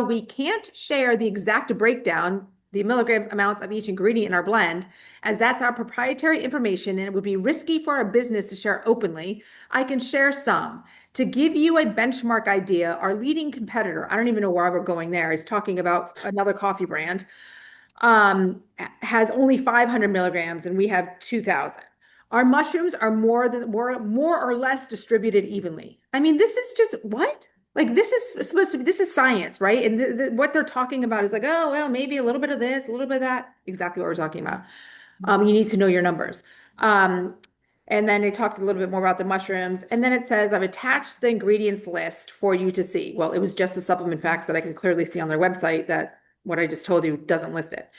we can't share the exact breakdown, the milligrams amounts of each ingredient in our blend, as that's our proprietary information and it would be risky for our business to share openly, I can share some. To give you a benchmark idea, our leading competitor, I don't even know why we're going there, is talking about another coffee brand, has only 500 milligrams and we have 2,000. Our mushrooms are more or less distributed evenly. I mean, this is just what? Like this is supposed to be, this is science, right? And what they're talking about is like, oh, well, maybe a little bit of this, a little bit of that. Exactly what we're talking about. You need to know your numbers. And then they talked a little bit more about the mushrooms. And then it says, I've attached the ingredients list for you to see. Well, it was just the supplement facts that I can clearly see on their website that what I just told you doesn't list it.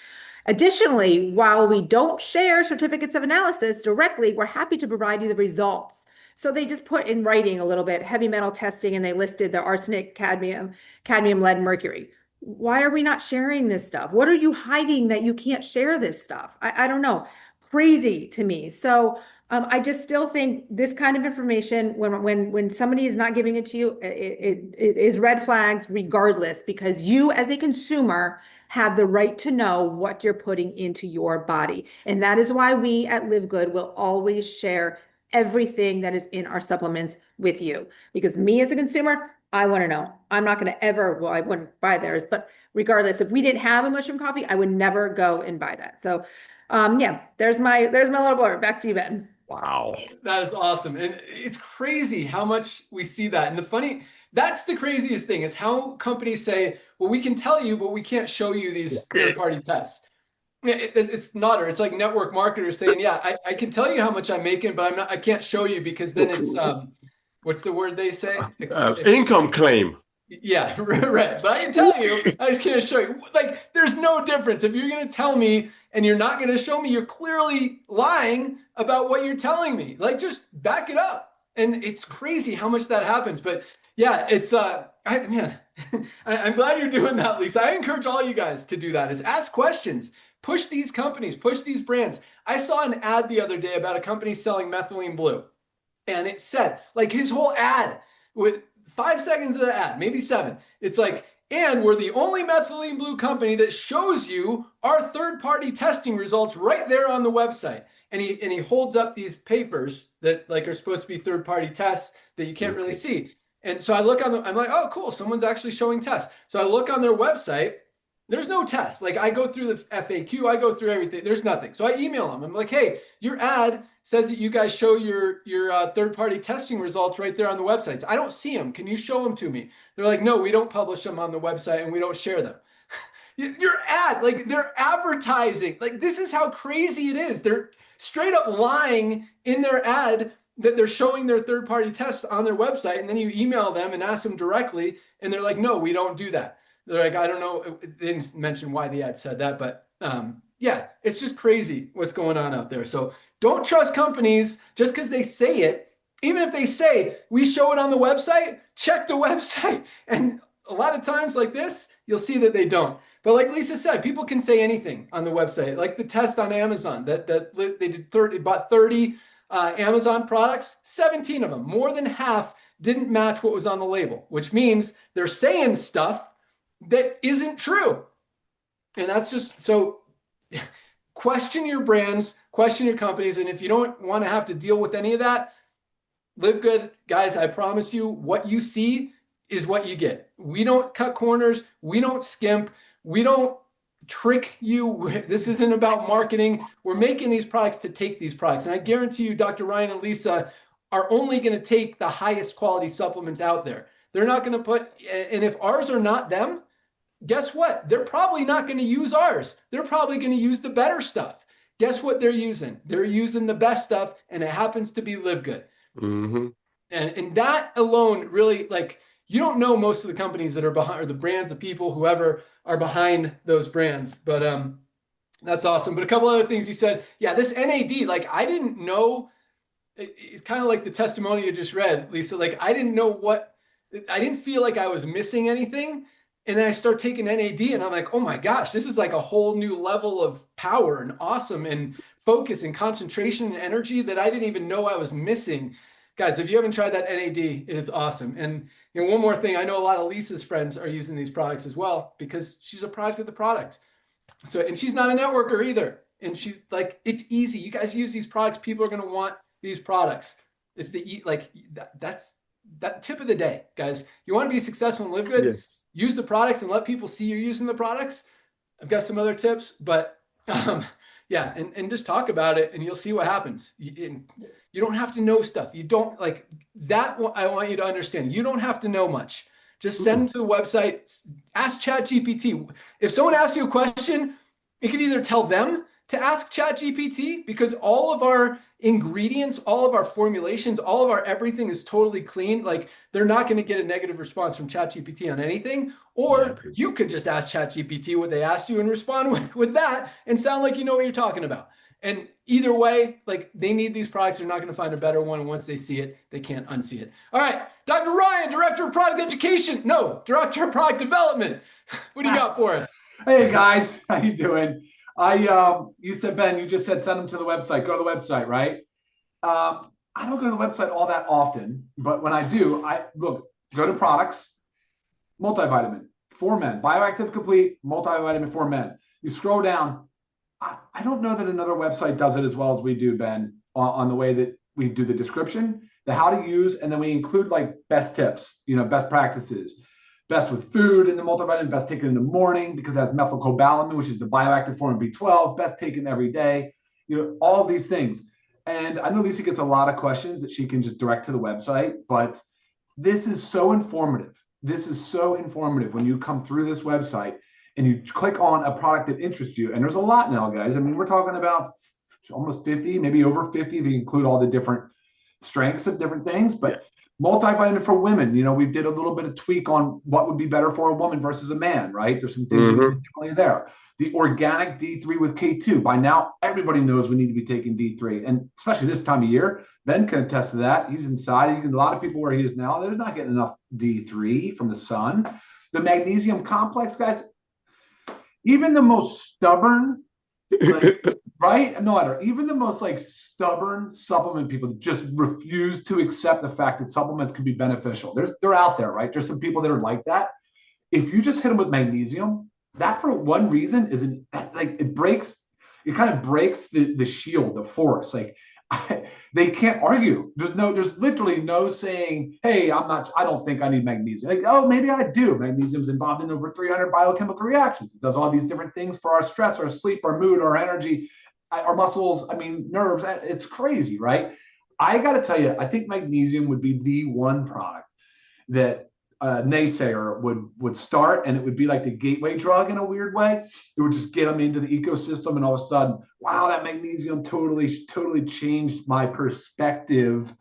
Additionally, while we don't share certificates of analysis directly, we're happy to provide you the results. So they just put in writing a little bit heavy metal testing and they listed the arsenic, cadmium, lead, mercury. Why are we not sharing this stuff? What are you hiding that you can't share this stuff? I don't know. Crazy to me. So I just still think this kind of information, when somebody is not giving it to you, it is red flags regardless, because you as a consumer have the right to know what you're putting into your body. And that is why we at LiveGood will always share everything that is in our supplements with you. Because me as a consumer, I want to know. I'm not going to ever, well, I wouldn't buy theirs, but regardless, if we didn't have a mushroom coffee, I would never go and buy that. So yeah, there's my little blurb. Back to you, Ben. Wow. That is awesome. And it's crazy how much we see that. And that's the craziest thing is how companies say, well, we can tell you, but we can't show you these third-party tests. It's not, or it's like network marketers saying, yeah, I can tell you how much I'm making, but I can't show you because then it's, what's the word they say? Income claim. Yeah, right. But I can tell you, I just can't show you. Like, there's no difference. If you're going to tell me and you're not going to show me, you're clearly lying about what you're telling me. Like, just back it up. And it's crazy how much that happens. But yeah, it's, man, I'm glad you're doing that, Lisa. I encourage all you guys to do that, is ask questions. Push these companies, push these brands. I saw an ad the other day about a company selling methylene blue. And it said, like, his whole ad with 5 seconds of the ad, maybe 7. It's like, and we're the only methylene blue company that shows you our third-party testing results right there on the website. And he holds up these papers that like are supposed to be third-party tests that you can't really see. And so I look on I'm like, oh, cool, someone's actually showing tests. So I look on their website. There's no test. Like, I go through the FAQ, I go through everything. There's nothing. So I email them. I'm like, hey, your ad says that you guys show your third-party testing results right there on the websites. I don't see them. Can you show them to me? They're like, no, we don't publish them on the website and we don't share them. Your ad, like, they're advertising. Like, this is how crazy it is. They're straight up lying in their ad that they're showing their third-party tests on their website, and then you email them and ask them directly, and they're like, no, we don't do that. They're like, I don't know. They didn't mention why the ad said that, but yeah, it's just crazy what's going on out there. So don't trust companies just because they say it. Even if they say, we show it on the website, check the website. And a lot of times like this, you'll see that they don't. But like Lisa said, people can say anything on the website. Like the test on Amazon, that they did bought 30 Amazon products, 17 of them, more than half, didn't match what was on the label, which means they're saying stuff that isn't true. And that's just, so question your brands, question your companies. And if you don't want to have to deal with any of that, LiveGood, guys, I promise you, what you see is what you get. We don't cut corners. We don't skimp. We don't trick you. This isn't about marketing. We're making these products to take these products. And I guarantee you, Dr. Ryan and Lisa are only going to take the highest quality supplements out there. They're not going to put, and if ours are not them, guess what? They're probably not going to use ours. They're probably going to use the better stuff. Guess what they're using? They're using the best stuff, and it happens to be LiveGood. Mm-hmm. And that alone really, like, you don't know most of the companies that are behind, or the brands, the people, whoever are behind those brands. But that's awesome. But a couple other things you said. Yeah, this NAD, like, I didn't know. It's kind of like the testimony you just read, Lisa. Like, I didn't know I didn't feel like I was missing anything. And then I start taking NAD and I'm like, oh my gosh, this is like a whole new level of power and awesome and focus and concentration and energy that I didn't even know I was missing. Guys, if you haven't tried that NAD, it is awesome. And one more thing, I know a lot of Lisa's friends are using these products as well because she's a product of the product. So, and she's not a networker either. And she's like, it's easy. You guys use these products. People are going to want these products. It's that's that tip of the day, guys. You want to be successful and live good? Yes. Use the products and let people see you're using the products. I've got some other tips, but yeah, and just talk about it and you'll see what happens. You don't have to know stuff. You don't like that. I want you to understand. You don't have to know much. Just send them to the website. Ask ChatGPT. If someone asks you a question, you can either tell them to ask ChatGPT because all of our ingredients, all of our formulations, all of our everything is totally clean. Like they're not going to get a negative response from ChatGPT on anything. Or you could just ask ChatGPT what they asked you and respond with that and sound like you know what you're talking about. And either way, like they need these products. They're not going to find a better one. And once they see it, they can't unsee it. All right, Dr. Ryan, Director of Product Education. No, Director of Product Development. What do you got for us? Hey guys, how you doing? You said, Ben, you just said send them to the website. Go to the website, right? I don't go to the website all that often, but when I do, go to products, multivitamin for men, Bioactive Complete, multivitamin for men. You scroll down. I don't know that another website does it as well as we do, Ben, on the way that we do the description, the how to use, and then we include like best tips, best practices, best with food in the multivitamin, best taken in the morning because it has methylcobalamin, which is the bioactive form of B12, best taken every day, all of these things. And I know Lisa gets a lot of questions that she can just direct to the website, but this is so informative. This is so informative when you come through this website and you click on a product that interests you. And there's a lot now, guys. I mean, we're talking about almost 50, maybe over 50 if you include all the different strengths of different things. But multivitamin for women, we did a little bit of tweak on what would be better for a woman versus a man, right? There's some things that we did differently there. The organic D3 with K2. By now, everybody knows we need to be taking D3. And especially this time of year, Ben can attest to that. He's inside. A lot of people where he is now, they're not getting enough D3 from the sun. The magnesium complex, guys, even the most stubborn, right? No, even the most stubborn supplement people just refuse to accept the fact that supplements can be beneficial. They're out there, right? There's some people that are like that. If you just hit them with magnesium, that for one reason it kind of breaks the shield, the force. They can't argue. There's literally no saying, hey, I don't think I need magnesium. Oh, maybe I do. Magnesium's involved in over 300 biochemical reactions. It does all these different things for our stress, our sleep, our mood, our energy, our muscles, nerves. It's crazy, right? I got to tell you, I think magnesium would be the one product that a naysayer would start, and it would be like the gateway drug in a weird way. It would just get them into the ecosystem, and all of a sudden, wow, that magnesium totally changed my perspective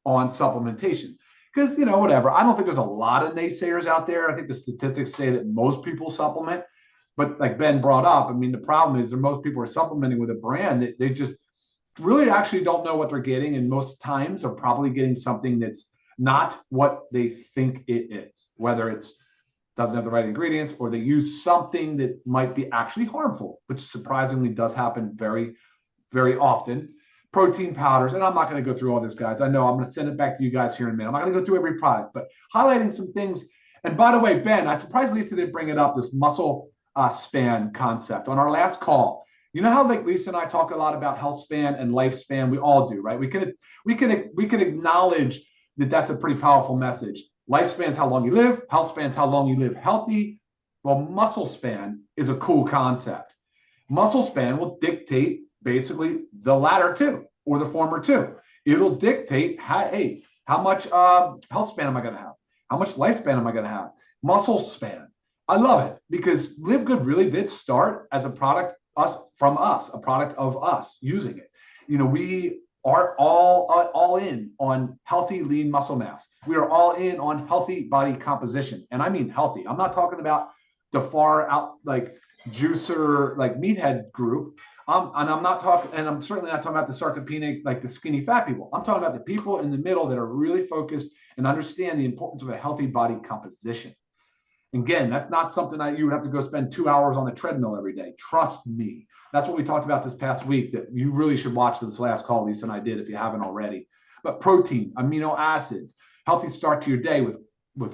on supplementation. Because, whatever, I don't think there's a lot of naysayers out there. I think the statistics say that most people supplement. But like Ben brought up, the problem is that most people are supplementing with a brand that they just really actually don't know what they're getting. And most times are probably getting something that's not what they think it is, whether it doesn't have the right ingredients or they use something that might be actually harmful, which surprisingly does happen very, very often. Protein powders, and I'm not going to go through all this, guys. I know I'm going to send it back to you guys here in a minute. I'm not going to go through every product, but highlighting some things. And by the way, Ben, I surprised Lisa didn't bring it up, this muscle span concept. On our last call, you know how Lisa and I talk a lot about health span and lifespan? We all do, right? We can acknowledge that that's a pretty powerful message. Lifespan is how long you live. Health span is how long you live healthy. Well, muscle span is a cool concept. Muscle span will dictate basically the latter two or the former two. It'll dictate, how much health span am I going to have? How much lifespan am I going to have? Muscle span. I love it because LiveGood really did start as a product a product of us using it. We are all in on healthy, lean muscle mass. We are all in on healthy body composition. And I mean healthy. I'm not talking about the far out juicer, meathead group. And I'm certainly not talking about the sarcopenic, the skinny fat people. I'm talking about the people in the middle that are really focused and understand the importance of a healthy body composition. Again, that's not something that you would have to go spend 2 hours on the treadmill every day. Trust me. That's what we talked about this past week, that you really should watch this last call, Lisa and I did, if you haven't already. But protein, amino acids, healthy start to your day with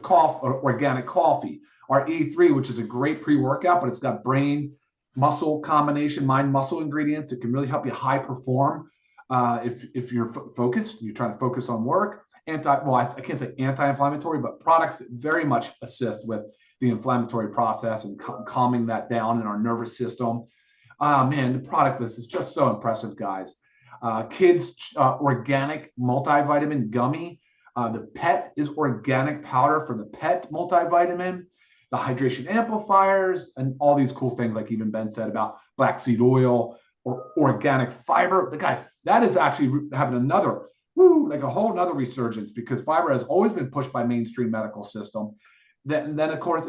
organic coffee. Our E3, which is a great pre-workout, but it's got brain muscle combination, mind muscle ingredients. It can really help you high perform if you're focused, you're trying to focus on work. I can't say anti-inflammatory, but products that very much assist with the inflammatory process and calming that down in our nervous system. Man, the product list is just so impressive, guys. Kids organic multivitamin gummy. The pet is organic powder for the pet multivitamin. The hydration amplifiers, and all these cool things like even Ben said about black seed oil or organic fiber. The guys, that is actually having another, like a whole nother resurgence, because fiber has always been pushed by mainstream medical system. Then of course,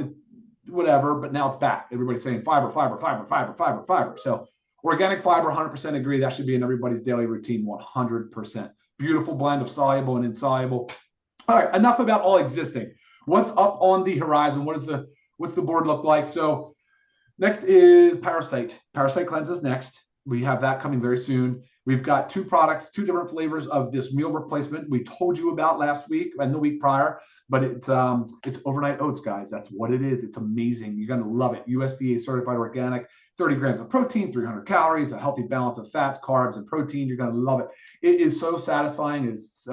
whatever, but now it's back. Everybody's saying fiber, fiber, fiber, fiber, fiber, fiber. So organic fiber, 100% agree. That should be in everybody's daily routine, 100%. Beautiful blend of soluble and insoluble. All right, enough about all existing. What's up on the horizon? What's the board look like? So next is Parasite. Parasite Cleanse is next. We have that coming very soon. We've got 2 products, 2 different flavors of this meal replacement we told you about last week and the week prior, but it's overnight oats, guys. That's what it is. It's amazing. You're going to love it. USDA certified organic, 30 grams of protein, 300 calories, a healthy balance of fats, carbs, and protein. You're going to love it. It is so satisfying. It's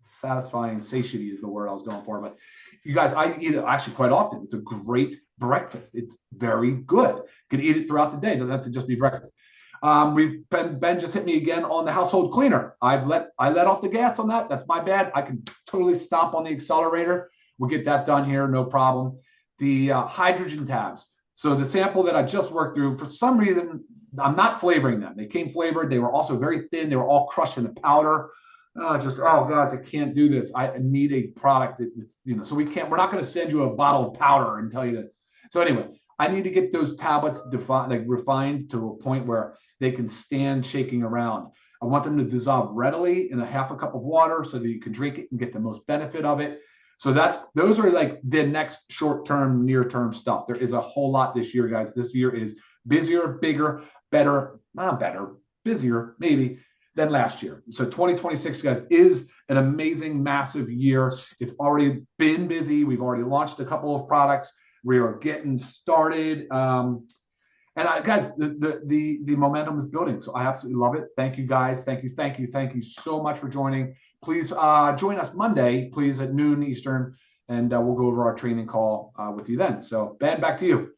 satisfying. Satiety is the word I was going for. But you guys, I eat it actually quite often. It's a great breakfast. It's very good. You can eat it throughout the day. It doesn't have to just be breakfast. Ben just hit me again on the household cleaner. I let off the gas on that. That's my bad. I can totally stomp on the accelerator. We'll get that done here, no problem. The hydrogen tabs. So the sample that I just worked through, for some reason, I'm not flavoring them. They came flavored. They were also very thin. They were all crushed in a powder. Oh God, I can't do this. I need a product that's, so we're not going to send you a bottle of powder and tell you to. So anyway, I need to get those tablets refined to a point where they can stand shaking around. I want them to dissolve readily in a half a cup of water so that you can drink it and get the most benefit of it. So those are like the next short-term, near-term stuff. There is a whole lot this year, guys. This year is busier, bigger, better, not better, busier maybe than last year. So 2026, guys, is an amazing, massive year. It's already been busy. We've already launched a couple of products. We are getting started. Guys, the momentum is building. So I absolutely love it. Thank you, guys. Thank you so much for joining. Please join us Monday, please, at noon Eastern, and we'll go over our training call with you then. So Ben, back to you.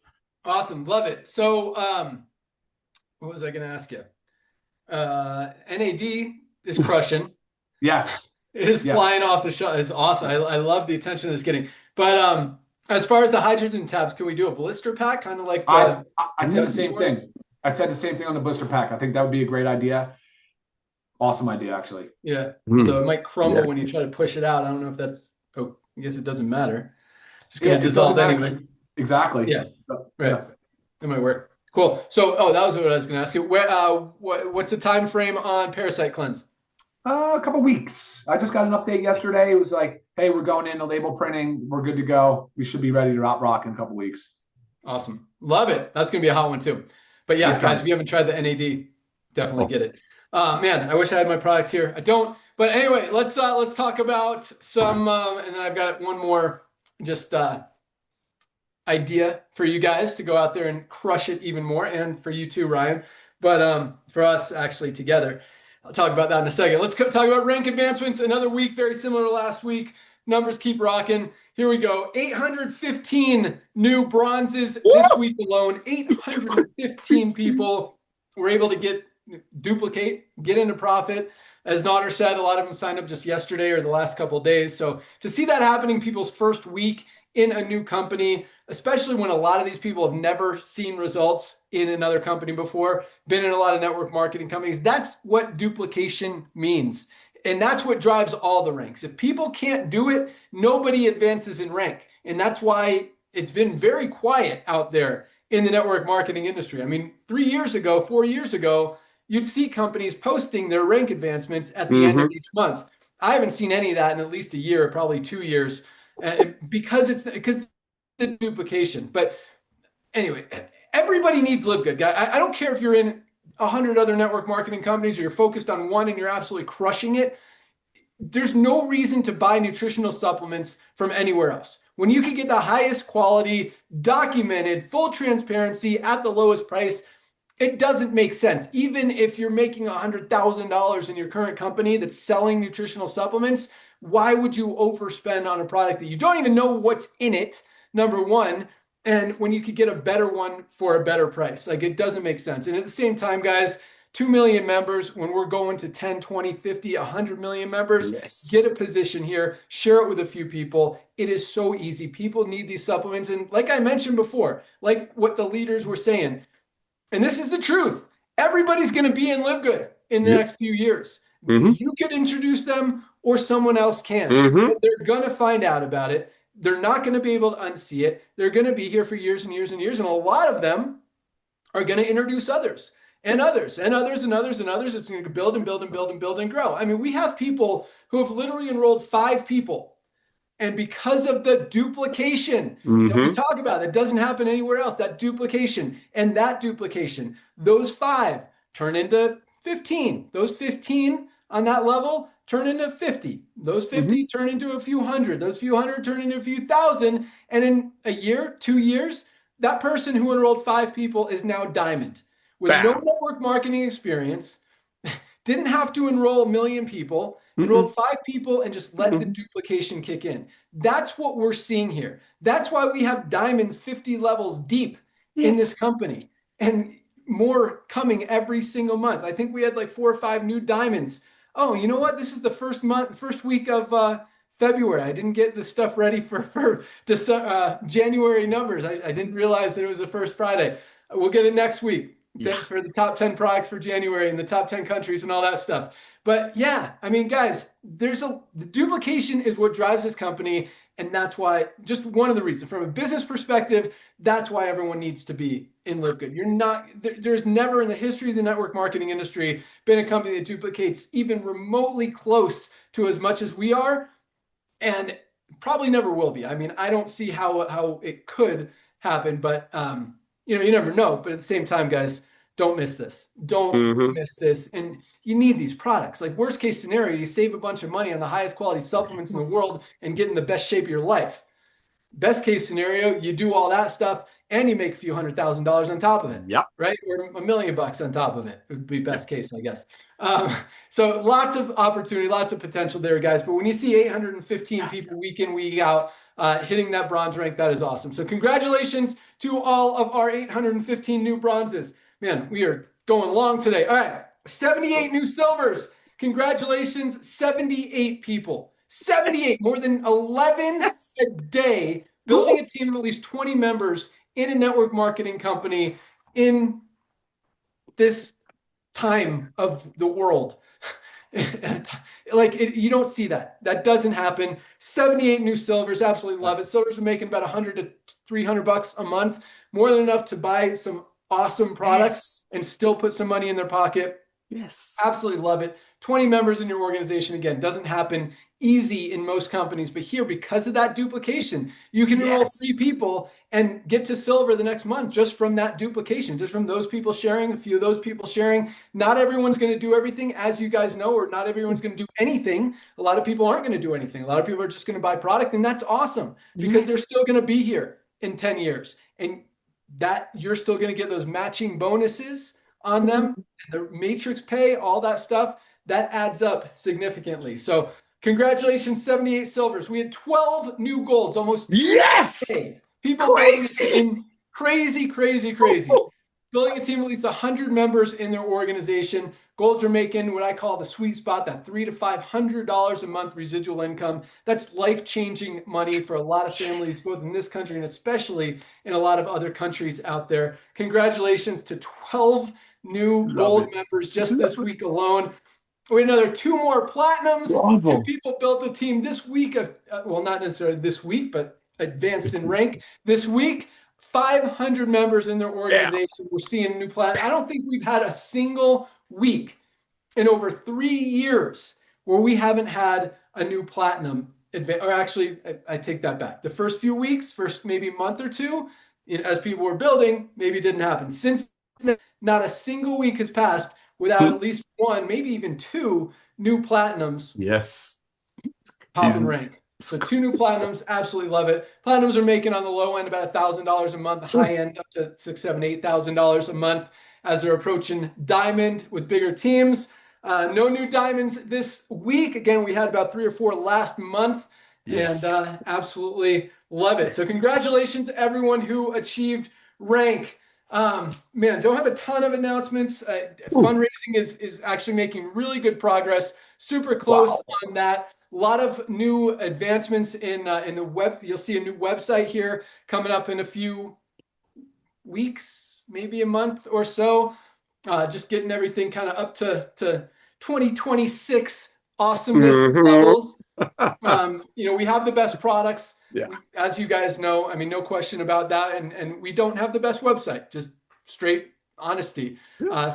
Awesome. Love it. So what was I going to ask you? NAD is crushing. Yes. It is flying off the shelf. It's awesome. I love the attention it's getting. But as far as the hydrogen tabs, can we do a blister pack? Kind of like I said the same thing. I said the same thing on the blister pack. I think that would be a great idea. Awesome idea, actually. Yeah. Although it might crumble when you try to push it out. I don't know if that's, I guess it doesn't matter. Just going to dissolve anyway. Exactly. Yeah. Right. Yeah. It might work. Cool. So, that was what I was going to ask you. What's the time frame on Parasite Cleanse? A couple weeks. I just got an update yesterday. It was like, hey, we're going into label printing. We're good to go. We should be ready to rock in a couple weeks. Awesome. Love it. That's going to be a hot one too. But yeah, guys, if you haven't tried the NAD, definitely get it. Man, I wish I had my products here. I don't. But anyway, let's talk about some, and then I've got one more just idea for you guys to go out there and crush it even more, and for you too, Ryan. But for us actually together, I'll talk about that in a second. Let's talk about rank advancements. Another week, very similar to last week. Numbers keep rocking. Here we go. 815 new bronzes this week alone. 815 people were able to duplicate, get into profit. As Nodder said, a lot of them signed up just yesterday or the last couple of days. So to see that happening people's first week in a new company, especially when a lot of these people have never seen results in another company before, been in a lot of network marketing companies, that's what duplication means. And that's what drives all the ranks. If people can't do it, nobody advances in rank. And that's why it's been very quiet out there in the network marketing industry. I mean, 4 years ago, you'd see companies posting their rank advancements at the end of each month. I haven't seen any of that in at least a year, probably 2 years, because the the duplication. But anyway, everybody needs LiveGood, guy. I don't care if you're in 100 other network marketing companies or you're focused on one and you're absolutely crushing it. There's no reason to buy nutritional supplements from anywhere else when you can get the highest quality, documented, full transparency at the lowest price. It doesn't make sense. Even if you're making $100,000 in your current company that's selling nutritional supplements, why would you overspend on a product that you don't even know what's in it, number one, and when you could get a better one for a better price? Like, it doesn't make sense. And at the same time, guys, 2 million members, when we're going to 10, 20, 50, 100 million members, get a position here, share it with a few people. It is so easy. People need these supplements. And like I mentioned before, like what the leaders were saying, and this is the truth, everybody's going to be in LiveGood in the next few years. You could introduce them or someone else can. But they're going to find out about it. They're not going to be able to unsee it. They're going to be here for years and years and years. And a lot of them are going to introduce others. And others, and others, and others, and others. It's going to build and build and build and build and grow. I mean, we have people who have literally enrolled 5 people. And because of the duplication that we talk about, that doesn't happen anywhere else, that duplication and that duplication, those 5 turn into 15. Those 15 on that level turn into 50. Those 50 turn into a few hundred. Those few hundred turn into a few thousand. And in a year, 2 years, that person who enrolled 5 people is now diamond. With no network marketing experience, didn't have to enroll 1 million people, enrolled 5 people and just let the duplication kick in. That's what we're seeing here. That's why we have diamonds 50 levels deep in this company and more coming every single month. I think we had like 4 or 5 new diamonds. Oh, you know what? This is the first week of February. I didn't get the stuff ready for January numbers. I didn't realize that it was the first Friday. We'll get it next week. For the top 10 products for January and the top 10 countries and all that stuff. But yeah, I mean, guys, the duplication is what drives this company. And that's why, just one of the reasons, from a business perspective, that's why everyone needs to be in LiveGood. There's never in the history of the network marketing industry been a company that duplicates even remotely close to as much as we are. And probably never will be. I mean, I don't see how it could happen, but you never know. But at the same time, guys, don't miss this. Don't miss this. And you need these products. Like, worst case scenario, you save a bunch of money on the highest quality supplements in the world and get in the best shape of your life. Best case scenario, you do all that stuff and you make a few $100,000 on top of it. Right? Or $1 million on top of it. It would be best case, I guess. So lots of opportunity, lots of potential there, guys. But when you see 815 people week in, week out, hitting that bronze rank, that is awesome. So congratulations to all of our 815 new bronzes. Man, we are going long today. All right, 78 new silvers. Congratulations, 78 people. 78, more than 11 a day, building a team of at least 20 members in a network marketing company in this time of the world. You don't see that. That doesn't happen. 78 new silvers. Absolutely love it. Silvers are making about $100 to $300 a month, more than enough to buy some awesome products and still put some money in their pocket. Absolutely love it. 20 members in your organization, again, doesn't happen easy in most companies, but here, because of that duplication, you can enroll 3 people and get to silver the next month just from that duplication, just from those people sharing, a few of those people sharing. Not everyone's going to do everything, as you guys know, or not everyone's going to do anything. A lot of people aren't going to do anything. A lot of people are just going to buy product, and that's awesome because they're still going to be here in 10 years. And that you're still going to get those matching bonuses on them, and the matrix pay, all that stuff, that adds up significantly. So congratulations, 78 silvers. We had 12 new golds, almost. People building a team, crazy. Building a team of at least 100 members in their organization. Golds are making what I call the sweet spot, that $300 to $500 a month residual income. That's life-changing money for a lot of families, both in this country and especially in a lot of other countries out there. Congratulations to 12 new gold members just this week alone. We had another 2 more platinums. 2 people built a team this week of, well, not necessarily this week, but advanced in rank this week. 500 members in their organization. We're seeing new platinum. I don't think we've had a single week in over 3 years where we haven't had a new platinum or actually, I take that back. The first few weeks, first maybe month or two, as people were building, maybe it didn't happen. Since then, not a single week has passed without at least one, maybe even two new platinums Yes. pop and rank. So 2 new platinums, absolutely love it. Platinums are making on the low end about $1,000 a month, high end up to $6,000, $7,000, $8,000 a month as they're approaching diamond with bigger teams. No new diamonds this week. Again, we had about 3 or 4 last month, Yes. and absolutely love it. So congratulations to everyone who achieved rank. Man, don't have a ton of announcements. Fundraising is actually making really good progress. Super close on that. A lot of new advancements in the web. You'll see a new website here coming up in a few weeks, maybe a month or so. Just getting everything kind of up to 2026 awesomeness levels. We have the best products. Yeah. As you guys know, I mean, no question about that. And we don't have the best website, just straight honesty.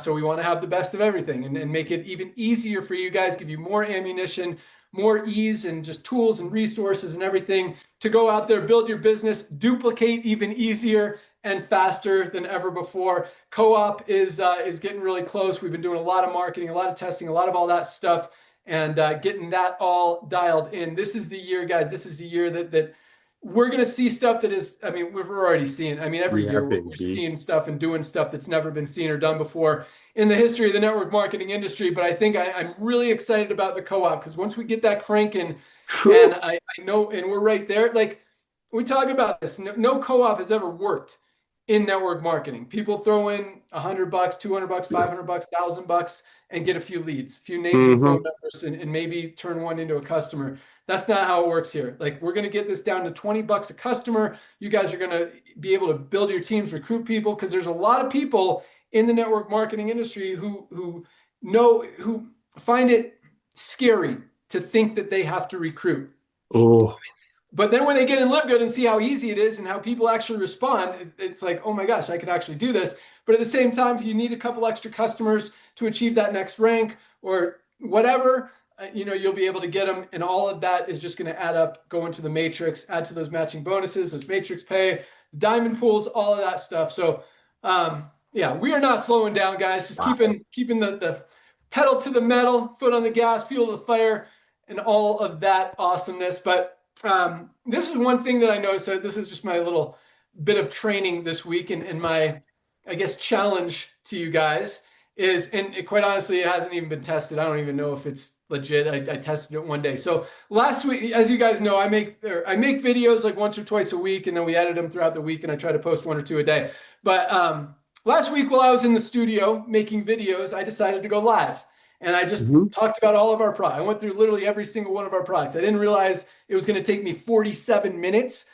So we want to have the best of everything and make it even easier for you guys, give you more ammunition, more ease, and just tools and resources and everything to go out there, build your business, duplicate even easier and faster than ever before. Co-op is getting really close. We've been doing a lot of marketing, a lot of testing, a lot of all that stuff, and getting that all dialed in. This is the year, guys. This is the year that we're going to see stuff that is, I mean, we're already seeing, I mean, every year we're seeing stuff and doing stuff that's never been seen or done before in the history of the network marketing industry. But I think I'm really excited about the co-op, because once we get that cranking, and I know, and we're right there, like we talk about this, no co-op has ever worked in network marketing. People throw in $100, $200, $500, $1,000 and get a few leads, a few names and phone numbers, and maybe turn one into a customer. That's not how it works here. Like, we're going to get this down to $20 a customer. You guys are going to be able to build your teams, recruit people, because there's a lot of people in the network marketing industry who find it scary to think that they have to recruit. Oh. But then when they get in LiveGood and see how easy it is and how people actually respond, it's like, oh my gosh, I can actually do this. But at the same time, if you need a couple extra customers to achieve that next rank or whatever, you'll be able to get them. And all of that is just going to add up, go into the matrix, add to those matching bonuses, those matrix pay, diamond pools, all of that stuff. So yeah, we are not slowing down, guys. Just keeping the pedal to the metal, foot on the gas, fuel to the fire, and all of that awesomeness. But this is one thing that I noticed. So this is just my little bit of training this week, and my, I guess, challenge to you guys is, and quite honestly, it hasn't even been tested. I don't even know if it's legit. I tested it one day. So last week, as you guys know, I make videos like once or twice a week, and then we edit them throughout the week, and I try to post 1 or 2 a day. But last week, while I was in the studio making videos, I decided to go live. And I just talked about all of our products. I went through literally every single one of our products. I didn't realize it was going to take me 47 minutes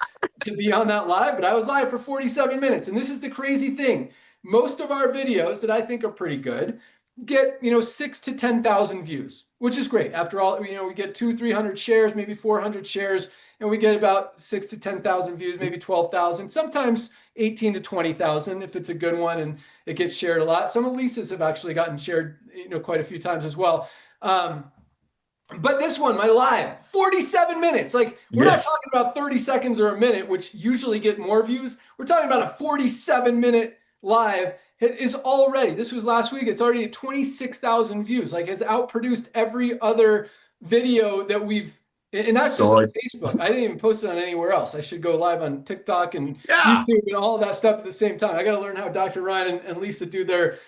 to be on that live, but I was live for 47 minutes. And this is the crazy thing. Most of our videos that I think are pretty good get, 6,000 to 10,000 views, which is great. After all, we get 200-300 shares, maybe 400 shares, and we get about 6,000 to 10,000 views, maybe 12,000, sometimes 18,000 to 20,000 if it's a good one and it gets shared a lot. Some of Lisa's have actually gotten shared, quite a few times as well. But this one, my live, 47 minutes. Like, we're not talking about 30 seconds or a minute, which usually get more views. We're talking about a 47-minute live. It is already, this was last week, it's already at 26,000 views. Like, has outproduced every other video that we've, and that's just on Facebook. I didn't even post it on anywhere else. I should go live on TikTok and YouTube and all of that stuff at the same time. I got to learn how Dr. Ryan and Lisa do their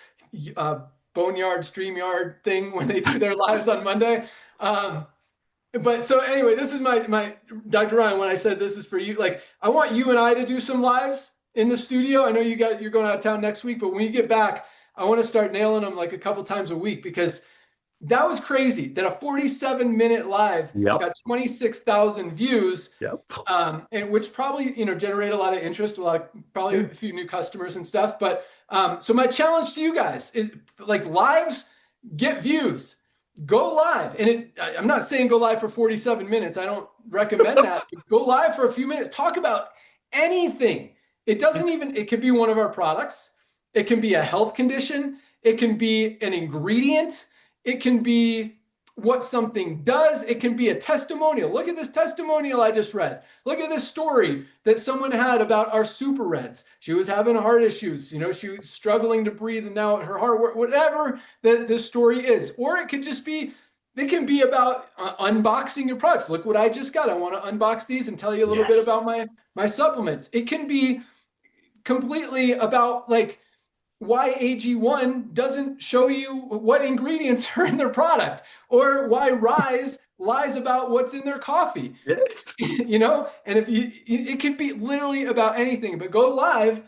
Boneyard, StreamYard thing when they do their lives on Monday. But so anyway, this is my Dr. Ryan, when I said this is for you, like, I want you and I to do some lives in the studio. I know you're going out of town next week, but when you get back, I want to start nailing them like a couple times a week, because that was crazy that a 47-minute live got 26,000 views, and which probably, generate a lot of interest, probably a few new customers and stuff. But so my challenge to you guys is, like, lives get views, go live. And I'm not saying go live for 47 minutes. I don't recommend that. But go live for a few minutes. Talk about anything. It doesn't even, it could be one of our products. It can be a health condition. It can be an ingredient. It can be what something does. It can be a testimonial. Look at this testimonial I just read. Look at this story that someone had about our super reds. She was having heart issues. You know, she was struggling to breathe and now her heart work, whatever this story is. Or it could just be, it can be about unboxing your products. Look what I just got. I want to unbox these and tell you a little bit about my supplements. It can be completely about like why AG1 doesn't show you what ingredients are in their product, or why Rise lies about what's in their coffee. Yes. You know, and if you, it can be literally about anything, but go live.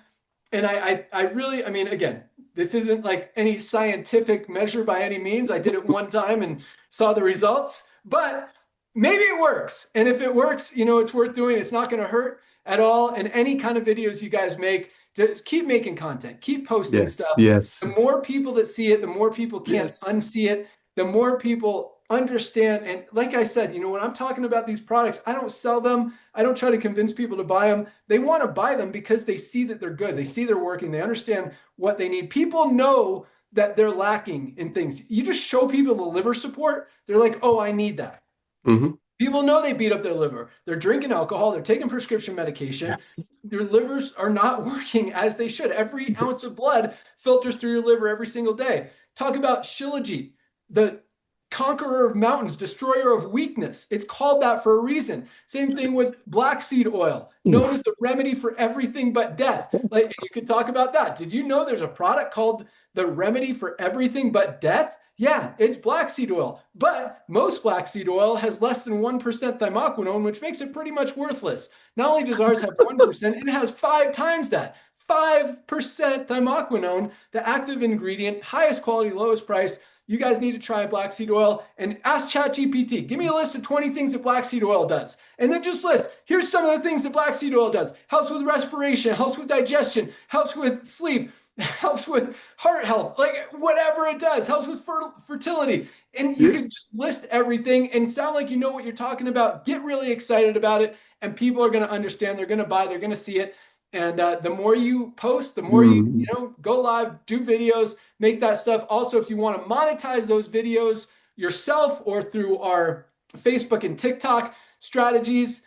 And I really, I mean, again, this isn't like any scientific measure by any means. I did it one time and saw the results, but maybe it works. And if it works, you know, it's worth doing. It's not going to hurt at all. And any kind of videos you guys make, just keep making content, keep posting stuff. Yes. The more people that see it, the more people can't unsee it, the more people understand. And like I said, you know, when I'm talking about these products, I don't sell them. I don't try to convince people to buy them. They want to buy them because they see that they're good. They see they're working. They understand what they need. People know that they're lacking in things. You just show people the liver support. They're like, oh, I need that. Mm-hmm. People know they beat up their liver. They're drinking alcohol. They're taking prescription medication. Yes. Their livers are not working as they should. Every ounce of blood filters through your liver every single day. Talk about Shilajit, the conqueror of mountains, destroyer of weakness. It's called that for a reason. Same thing with black seed oil, known as the remedy for everything but death. Like, you could talk about that. Did you know there's a product called the remedy for everything but death? Yeah, it's black seed oil, but most black seed oil has less than 1% thymoquinone, which makes it pretty much worthless. Not only does ours have 1%, it has 5 times that. 5% thymoquinone, the active ingredient, highest quality, lowest price. You guys need to try black seed oil and ask ChatGPT. Give me a list of 20 things that black seed oil does. And then just list, here's some of the things that black seed oil does. Helps with respiration, helps with digestion, helps with sleep, helps with heart health, like whatever it does, helps with fertility. And you can just list everything and sound like you know what you're talking about. Get really excited about it, and people are going to understand. They're going to buy. They're going to see it. And the more you post, the more you know, go live, do videos, make that stuff. Also, if you want to monetize those videos yourself or through our Facebook and TikTok strategies,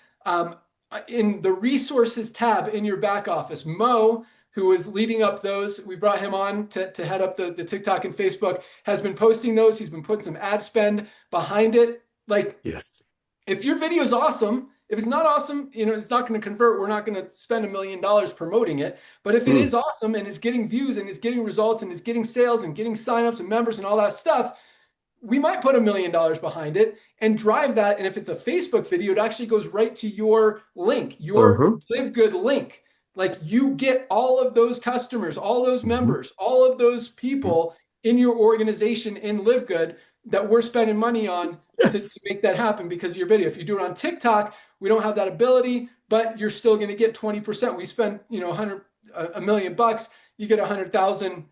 in the resources tab in your back office, Mo, who is leading up those, we brought him on to head up the TikTok and Facebook, has been posting those. He's been putting some ad spend behind it. Like, if your video is awesome, if it's not awesome, you know, it's not going to convert. We're not going to spend $1 million promoting it. But if it is awesome and it's getting views and it's getting results and it's getting sales and getting signups and members and all that stuff, we might put $1 million behind it and drive that. And if it's a Facebook video, it actually goes right to your link, your LiveGood link. Like, you get all of those customers, all those members, all of those people in your organization in LiveGood that we're spending money on to make that happen because of your video. If you do it on TikTok, we don't have that ability, but you're still going to get 20%. We spend, you know, $1 million bucks, you get 100,000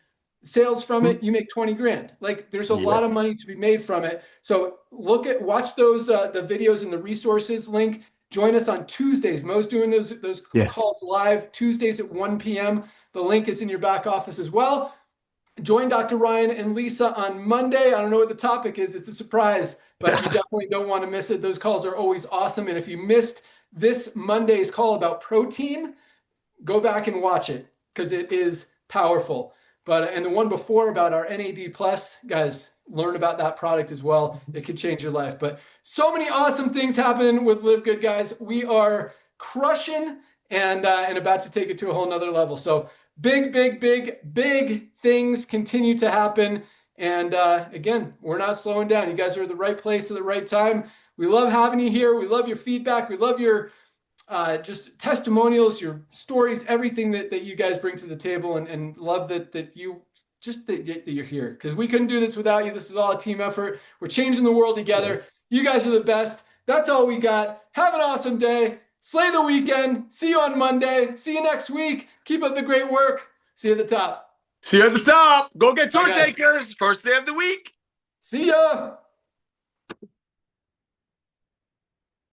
sales from it, you make 20 grand. Like, there's a lot of money to be made from it. So watch those, the videos in the resources link. Join us on Tuesdays. Mo's doing those calls live Tuesdays at 1 p.m. The link is in your back office as well. Join Dr. Ryan and Lisa on Monday. I don't know what the topic is. It's a surprise, but you definitely don't want to miss it. Those calls are always awesome. And if you missed this Monday's call about protein, go back and watch it because it is powerful. And the one before about our NAD plus, guys, learn about that product as well. It could change your life. But so many awesome things happening with LiveGood, guys. We are crushing and about to take it to a whole nother level. So big things continue to happen. And again, we're not slowing down. You guys are at the right place at the right time. We love having you here. We love your feedback. We love your just testimonials, your stories, everything that you guys bring to the table, and love that you're here, because we couldn't do this without you. This is all a team effort. We're changing the world together. You guys are the best. That's all we got. Have an awesome day. Slay the weekend. See you on Monday. See you next week. Keep up the great work. See you at the top. See you at the top. Go get tour takers. First day of the week. See ya.